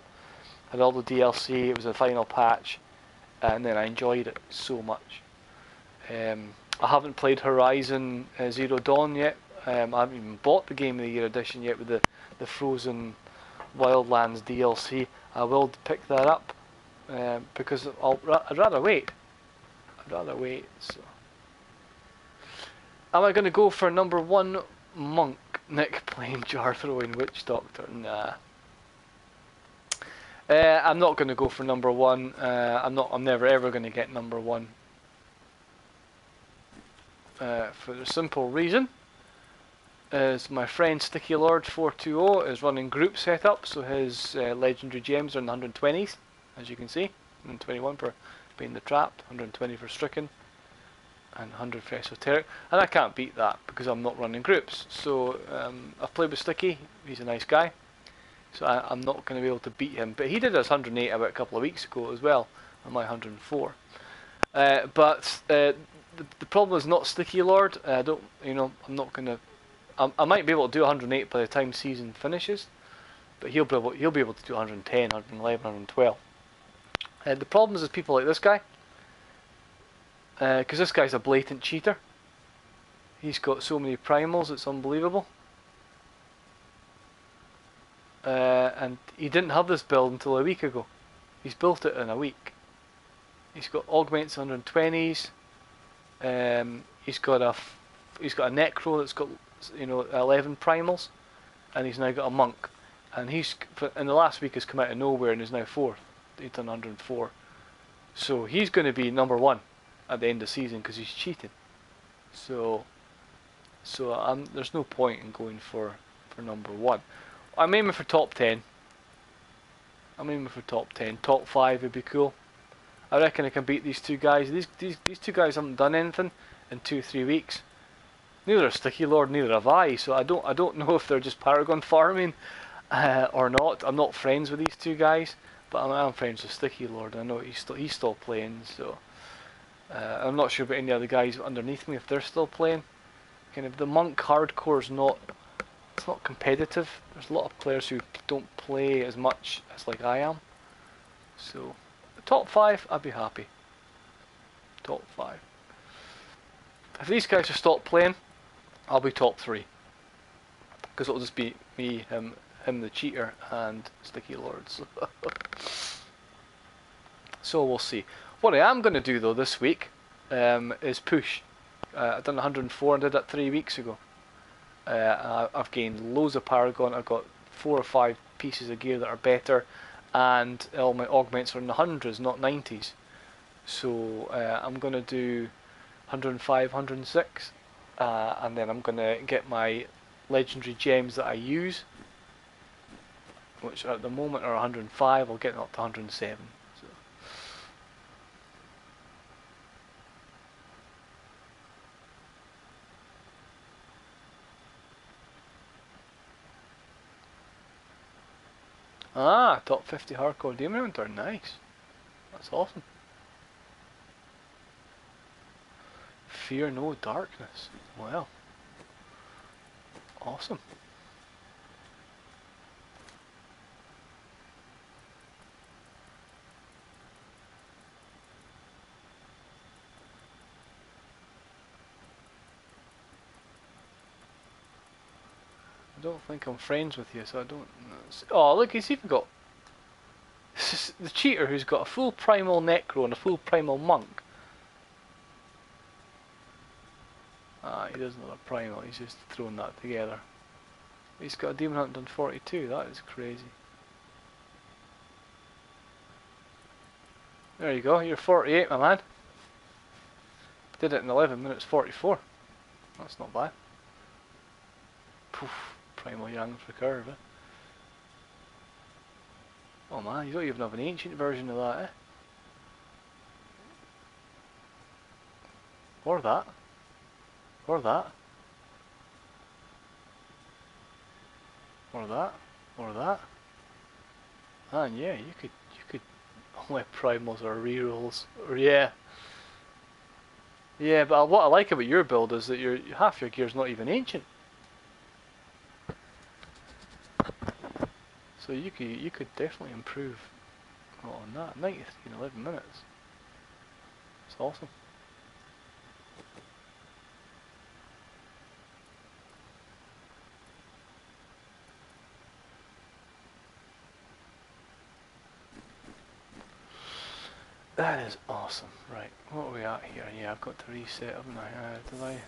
Had all the DLC, it was the final patch, and then I enjoyed it so much. I haven't played Horizon Zero Dawn yet. I haven't even bought the Game of the Year edition yet with the Frozen Wildlands DLC. I will pick that up because I'd rather wait. So. Am I going to go for number 1 monk? Nick playing jar throwing witch doctor? Nah. I'm not going to go for number 1. I'm never ever going to get number 1. For the simple reason is my friend Sticky Lord 420 is running group setup, so his legendary gems are in the 120s, as you can see. 121 for being the trap, 120 for stricken, and 100 for esoteric. And I can't beat that because I'm not running groups. So I've played with Sticky. He's a nice guy, so I'm not going to be able to beat him. But he did us 108 about a couple of weeks ago as well, on my 104. But the problem is not Sticky Lord. I'm not going to. I might be able to do 108 by the time season finishes, but he'll be able to do 110, 111, 112. The problem is people like this guy, because this guy's a blatant cheater. He's got so many primals, it's unbelievable. And he didn't have this build until a week ago. He's built it in a week. He's got augments 120s. He's got a necro that's got 11 primals, and he's now got a monk. And he's in the last week has come out of nowhere and is now 4th. He's done 104. So he's going to be number 1 at the end of the season because he's cheating. So there's no point in going for number 1. I'm aiming for top 10. Top 5 would be cool. I reckon I can beat these two guys. These two guys haven't done anything in 2-3 weeks. Neither has Sticky Lord, neither have I. So I don't know if they're just Paragon farming or not. I'm not friends with these two guys, but I'm friends with Sticky Lord. I know he's still playing. So I'm not sure about any other guys underneath me if they're still playing. Kind of the monk hardcore is not. It's not competitive. There's a lot of players who don't play as much as like I am. So top 5, I'd be happy. Top 5. If these guys have stopped playing, I'll be top 3. Because it'll just be me, him the cheater, and Sticky Lords. So we'll see. What I am going to do though this week is push. I've done 104 and did that 3 weeks ago. I've gained loads of Paragon. I've got 4 or 5 pieces of gear that are better, and all my augments are in the hundreds, not 90s. So I'm going to do 105, 106, and then I'm going to get my legendary gems that I use, which at the moment are 105. I'll get them up to 107. So. Ah, top 50 hardcore demon hunter, nice. That's awesome. Fear no darkness. Well, awesome. I don't think I'm friends with you, so I don't. Oh, look, he's even got. This is the cheater who's got a full primal necro and a full primal monk. Ah, he doesn't have a primal, he's just thrown that together. He's got a demon hunt done 42, that is crazy. There you go, you're 48, my man. Did it in 11 minutes 44. That's not bad. Poof, primal Young's recurve, eh? Oh man, you don't even have an ancient version of that, eh? Or that. Or that. Or that. Or that. And yeah, you could only primals or rerolls. Or yeah. Yeah, but what I like about your build is that half your gear's not even ancient. So you could definitely improve on that. 93 in 11 minutes. It's awesome. That is awesome. Right, what are we at here? Yeah, I've got to reset, haven't I? Did I?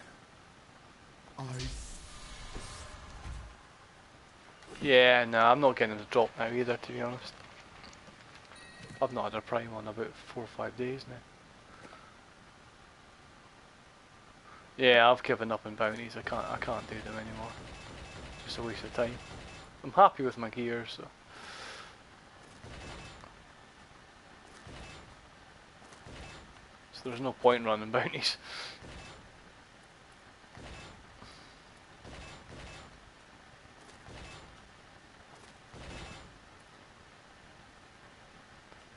Yeah, no, I'm not getting the drop now either, to be honest. I've not had a prime on about 4 or 5 days now. Yeah, I've given up on bounties. I can't do them anymore. Just a waste of time. I'm happy with my gear, so. So there's no point in running bounties.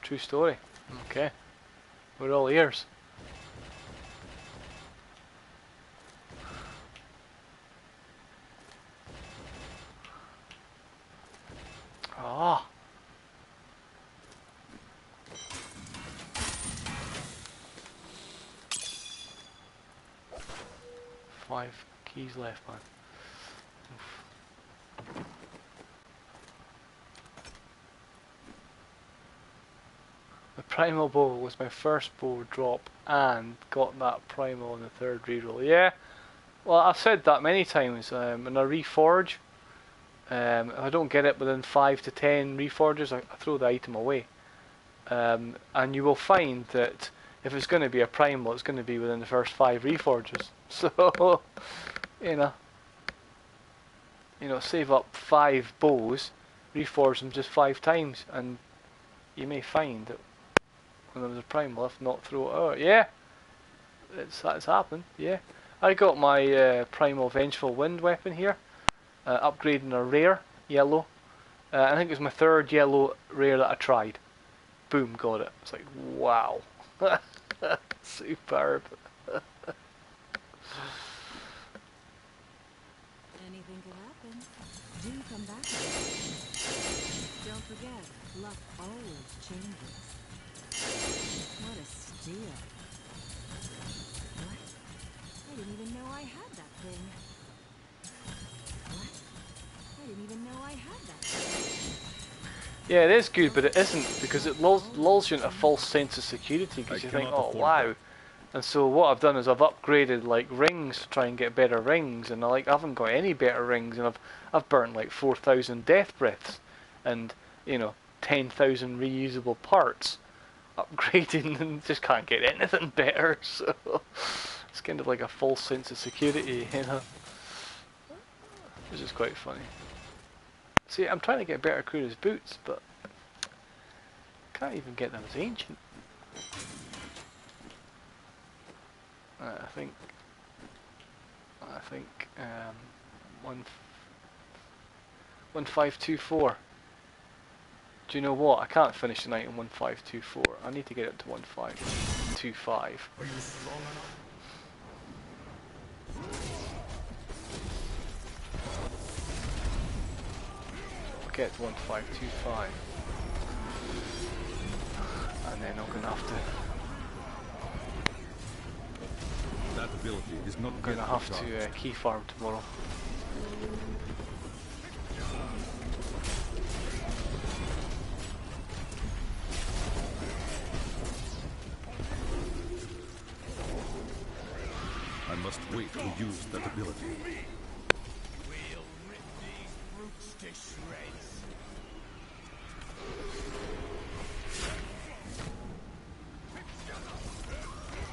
True story. Okay. We're all ears. Ah. 5 keys left, man. Oof. The primal bow was my first bow drop and got that primal in the third reroll. Yeah, well, I've said that many times. In a reforge, if I don't get it within 5 to 10 reforges, I throw the item away. And you will find that if it's going to be a primal, it's going to be within the first 5 reforges. So, you know, save up 5 bows, reforge them just 5 times, and you may find that when there was a primal, if not throw it out. Yeah, it's happened. Yeah, I got my primal vengeful wind weapon here, upgrading a rare yellow. I think it was my 3rd yellow rare that I tried. Boom, got it. It's like, wow. Superb. Anything could happen. Do come back. Don't forget, luck always changes. What a steal. What? I didn't even know I had that thing. What? I didn't even know I had that thing. Yeah, it is good, but it isn't, because it lulls you into a false sense of security, because you think, oh wow. And so what I've done is I've upgraded like rings to try and get better rings, and I haven't got any better rings, and I've burnt like 4,000 death breaths, and 10,000 reusable parts, upgrading and just can't get anything better, so it's kind of like a false sense of security, you know, which is quite funny. See, I'm trying to get better Kuro's boots, but can't even get them as ancient. I think 1524. Do you know what? I can't finish the night in 1524. I need to get it to 1525. Are you strong enough? I'll get to 1525. And then I'm going to have to... That ability is not I'm going to yet have recharged. to key farm tomorrow. I must wait to use that ability. We'll rip these brutes to shreds.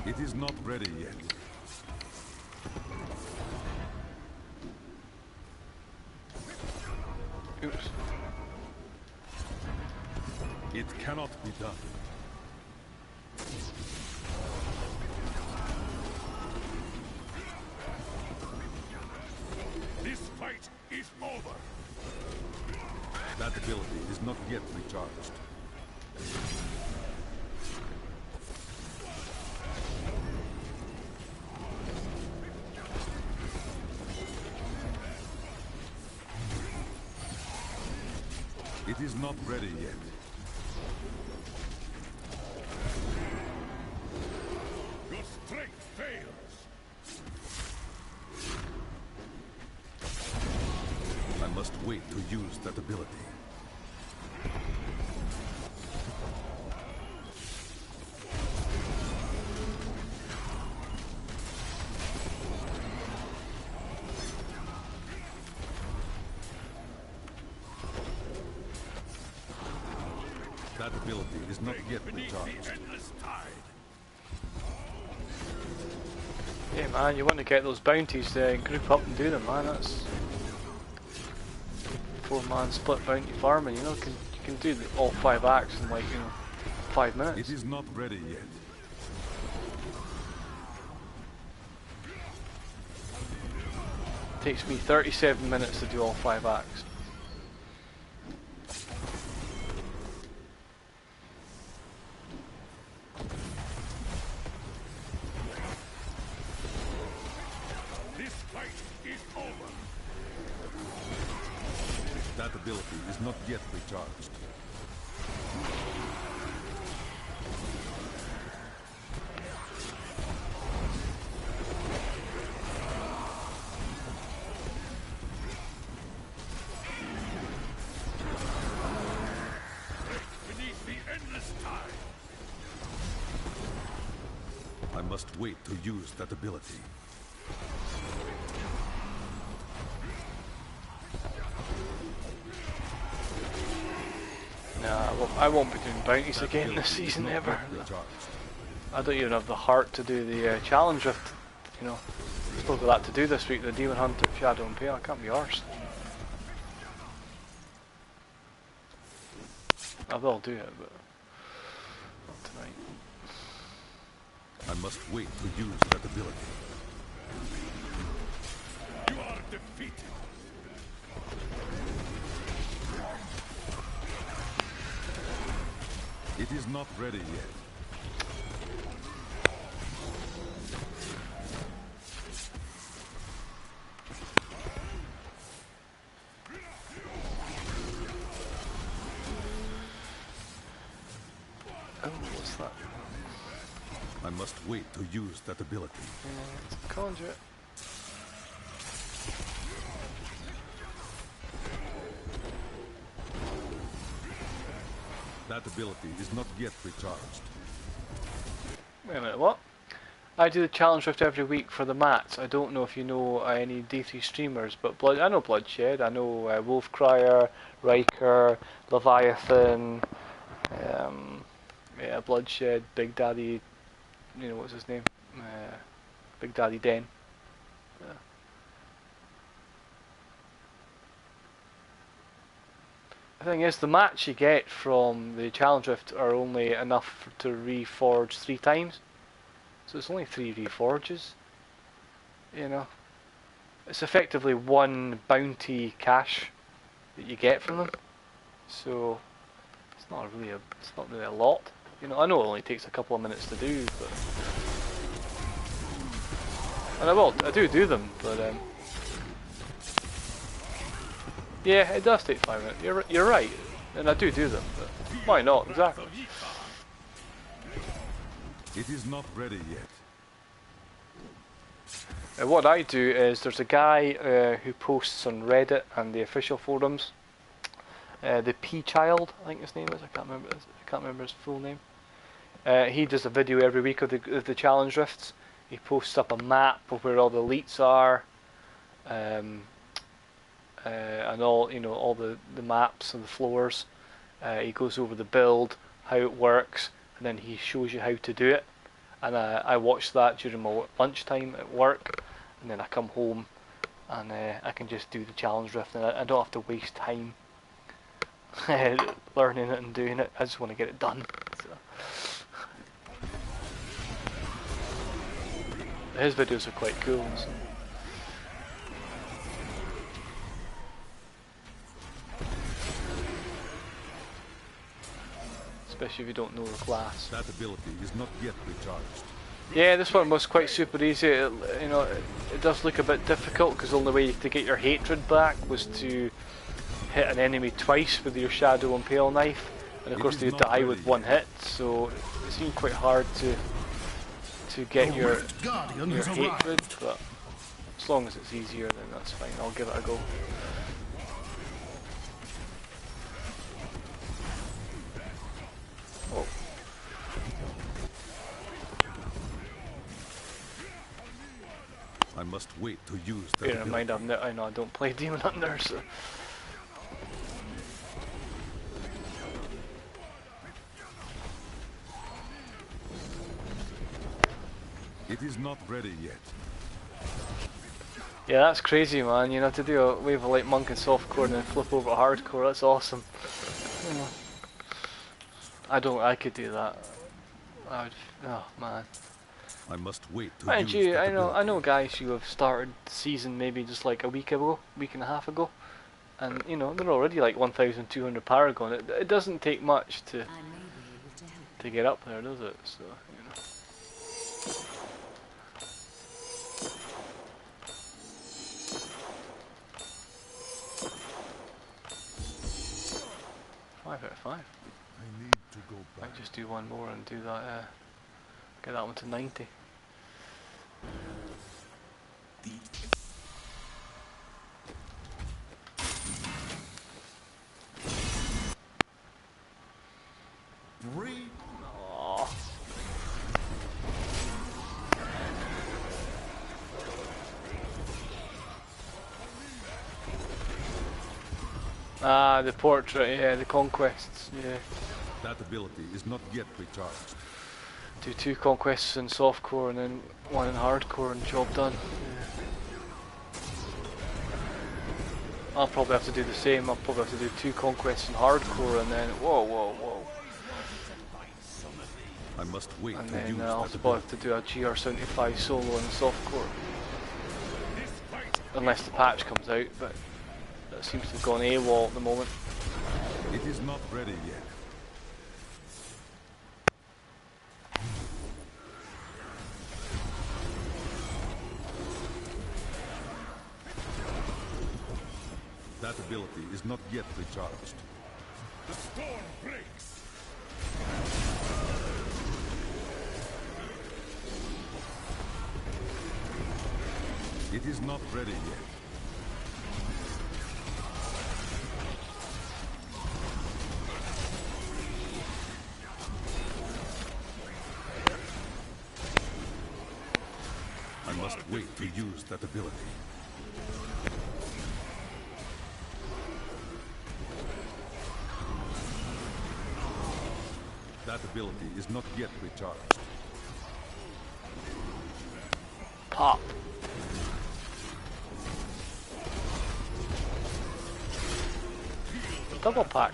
It is not ready yet. Oops. It cannot be done. This fight is over. That ability is not yet recharged. It is not ready yet. Your strength fails. I must wait to use that ability. That ability is not yet Beneath recharged. the endless tide. Yeah, man, you want to get those bounties, group up and do them, man. That's 4-man split bounty farming. You know, you can do all 5 acts in like 5 minutes. It is not ready yet. Takes me 37 minutes to do all 5 acts. This fight is over. That ability is not yet recharged. Beneath the endless tide. I must wait to use that ability. Nah, I won't be doing bounties That again ability this is season not ever. yet recharged. I don't even have the heart to do the challenge rift, you know. Still got that to do this week, the Demon Hunter, Shadow and Pale. I can't be arsed. I will do it, but not tonight. I must wait to use that ability. You are defeated. It is not ready yet. Oh, what's that? I must wait to use that ability. Conjure it. That ability is not yet recharged. Wait a minute, what? I do the challenge rift every week for the mats. I don't know if you know any D3 streamers, but I know Bloodshed, I know Wolfcrier, Riker, Leviathan, Yeah, Bloodshed, Big Daddy, you know, what's his name? Big Daddy Den. Yeah. The thing is, the mats you get from the Challenge Rift are only enough to reforge 3 times. So it's only 3 reforges. You know, it's effectively 1 bounty cache that you get from them. So it's not really a lot. You know, I know it only takes a couple of minutes to do, but and I do them, but yeah, it does take 5 minutes. You're right, and I do them, but why not? Exactly. It is not ready yet. What I do is there's a guy who posts on Reddit and the official forums. The P Child, I think his name is. I can't remember his full name. He does a video every week of the challenge rifts. He posts up a map of where all the elites are, and all all the maps and the floors. He goes over the build, how it works, and then he shows you how to do it. And I watch that during my lunchtime at work, and then I come home and I can just do the challenge rift, and I don't have to waste time learning it and doing it. I just want to get it done. So. His videos are quite cool. So. Especially if you don't know the class. That ability is not yet recharged. Yeah, this one was quite super easy. It does look a bit difficult because the only way to get your hatred back was to hit an enemy twice with your Shadow Impale knife, and of course they die with 1 hit. So it seemed quite hard to get your hatred, but as long as it's easier, then that's fine. I'll give it a go. Oh. I must wait to use that. Bear in mind, I know I don't play Demon Hunter, so. It is not ready yet. Yeah, that's crazy, man. You know, to do a wave of light monk and softcore and then flip over to hardcore, that's awesome. Yeah. I could do that. I would, oh man. I must wait to Mind use you, that I know guys who have started the season maybe just like a week and a half ago, and you know they're already like 1,200 Paragon. It doesn't take much to get up there, does it? So you know. 5 out of 5. I need to go back. Might just do one more and do that. Get that one to 90. Ah, the portrait, yeah, the conquests, yeah. That ability is not yet recharged. Do 2 conquests in softcore and then 1 in hardcore and job done. Yeah. I'll probably have to do the same. I'll probably have to do 2 conquests in hardcore and then whoa. I must wait And to then use I'll that probably ability. have to do a GR75 solo in softcore. Unless the patch comes out, but that seems to have gone AWOL at the moment. It is not ready yet. That ability is not yet recharged. The storm breaks. It is not ready yet. I must wait to use that ability. That That ability is not yet recharged. Pop. Double pack.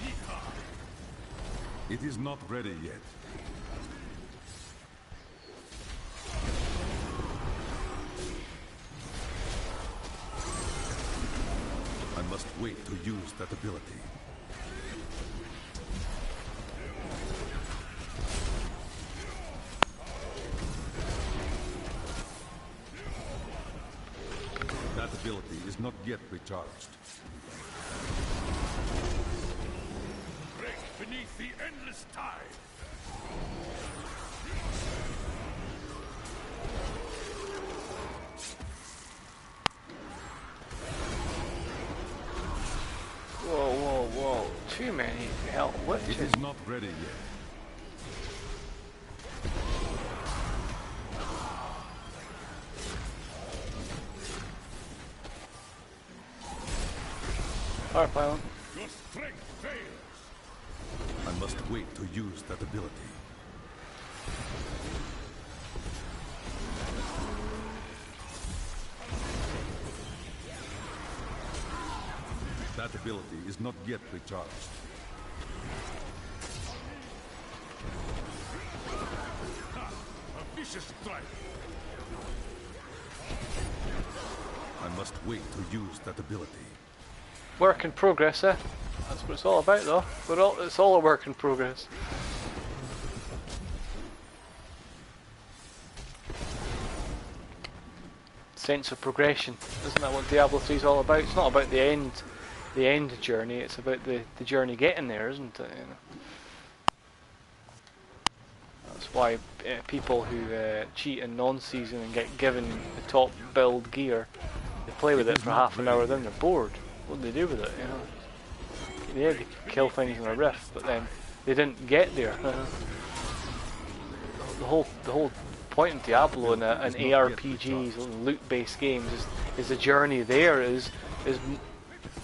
It is not ready yet. I must wait to use that ability. That ability is not yet recharged. Break beneath the endless tide. Whoa, whoa, whoa. Too many hell It witches. is not ready yet. Fire pylon. Your strength fails. I must wait to use that ability. That ability is not yet recharged. A vicious strike. I must wait to use that ability. Work in progress, eh? That's what it's all about, though. It's all a work in progress. Sense of progression, isn't that what Diablo 3 is all about? It's not about the end journey. It's about the journey getting there, isn't it? You know? That's why people who cheat in non-season and get given the top build gear, they play with it for half an hour, then they're bored. What do they do with it? You know, yeah, they kill things in a rift, but then they didn't get there. the whole point in Diablo and ARPGs, loot-based games, is the journey there is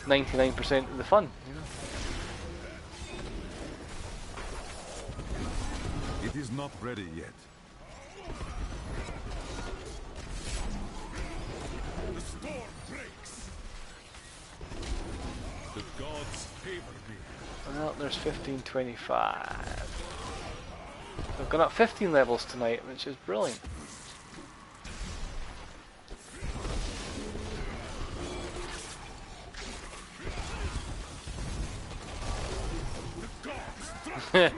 99% of the fun. You know? It is not ready yet. The storm breaks. The gods favor me. Well, there's 1525. I've gone up 15 levels tonight, which is brilliant. I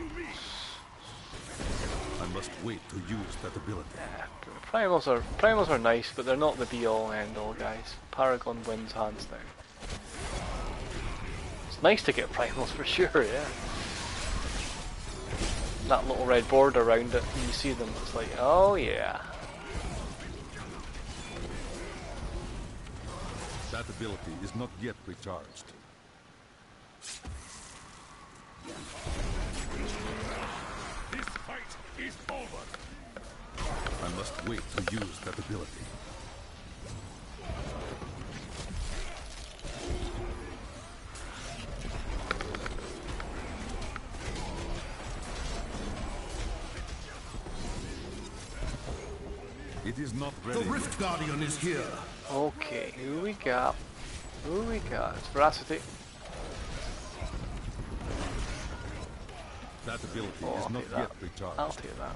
must wait to use that ability. Primals are nice, but they're not the be-all and end-all, guys. Paragon wins hands down. It's nice to get primals for sure, yeah. That little red border around it, when you see them, it's like, oh yeah. That ability is not yet recharged. This fight is over. I must wait to use that ability. It is not ready. The Rift Guardian is here. Okay, who we got? Who we got? It's Veracity. That ability Oh, is I'll not take that. yet recharged. I'll take that.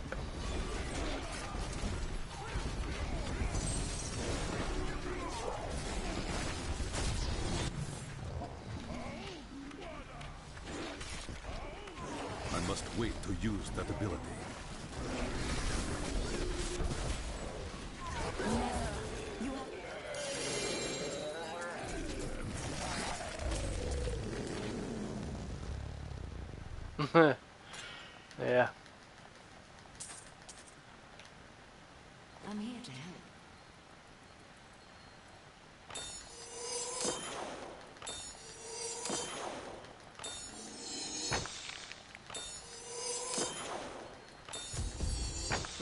I must wait to use that ability. Yeah. I'm here to help.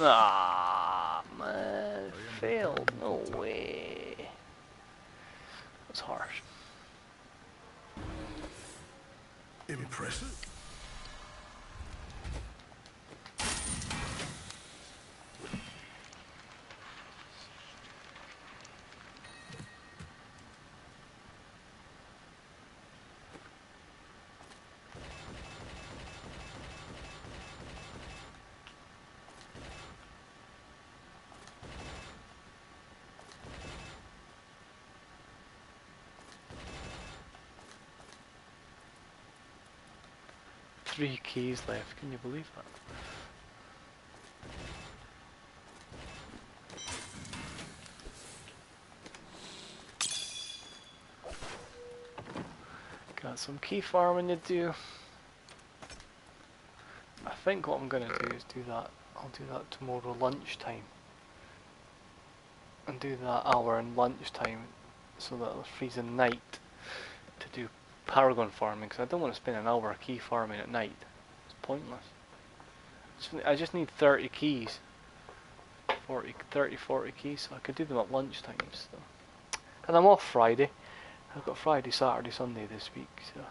Ah, man, failed. No way. That's harsh. Impressive. 3 keys left, can you believe that? Got some key farming to do. I think what I'm going to do is do that. I'll do that tomorrow lunchtime. And do that hour in lunchtime so that it'll freeze in night to do Paragon farming, because I don't want to spend an hour key farming at night. It's pointless. I just need 30 keys. 40 keys, so I could do them at lunchtime. So. And I'm off Friday. I've got Friday, Saturday, Sunday this week. So.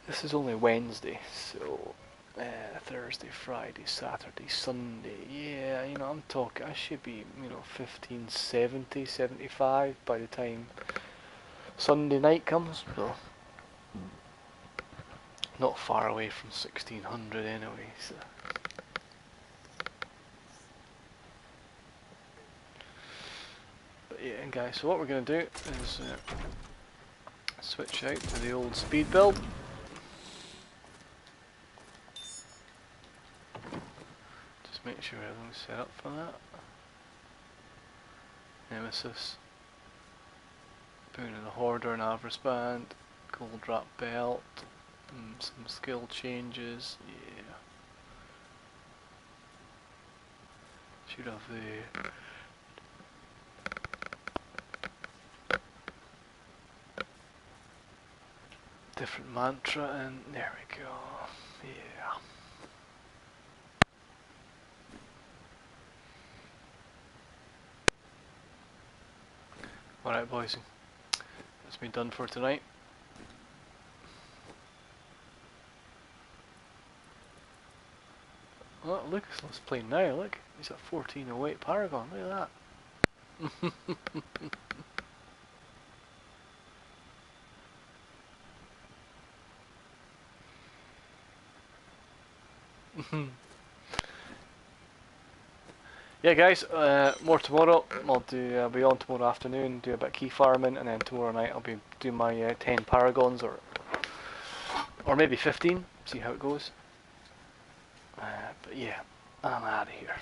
This is only Wednesday, so Thursday, Friday, Saturday, Sunday. Yeah, you know, I'm talking, I should be, you know, 1570, 75 by the time Sunday night comes, so not far away from 1600 anyway, so. But yeah, guys, so what we're going to do is switch out to the old speed build. Just make sure everything's set up for that. Nemesis. Boon of the Hoarder and Avarice Band. Gold Wrap Belt. Some skill changes. Yeah. Should have the different mantra, and there we go. Yeah. Alright boys, that's been done for tonight. Oh, Lucas loves playing now, look. He's at 1408 Paragon, look at that. Yeah guys, more tomorrow. I'll be on tomorrow afternoon, do a bit of key farming, and then tomorrow night I'll be doing my 10 Paragons, or maybe 15, see how it goes. But yeah, I'm out of here.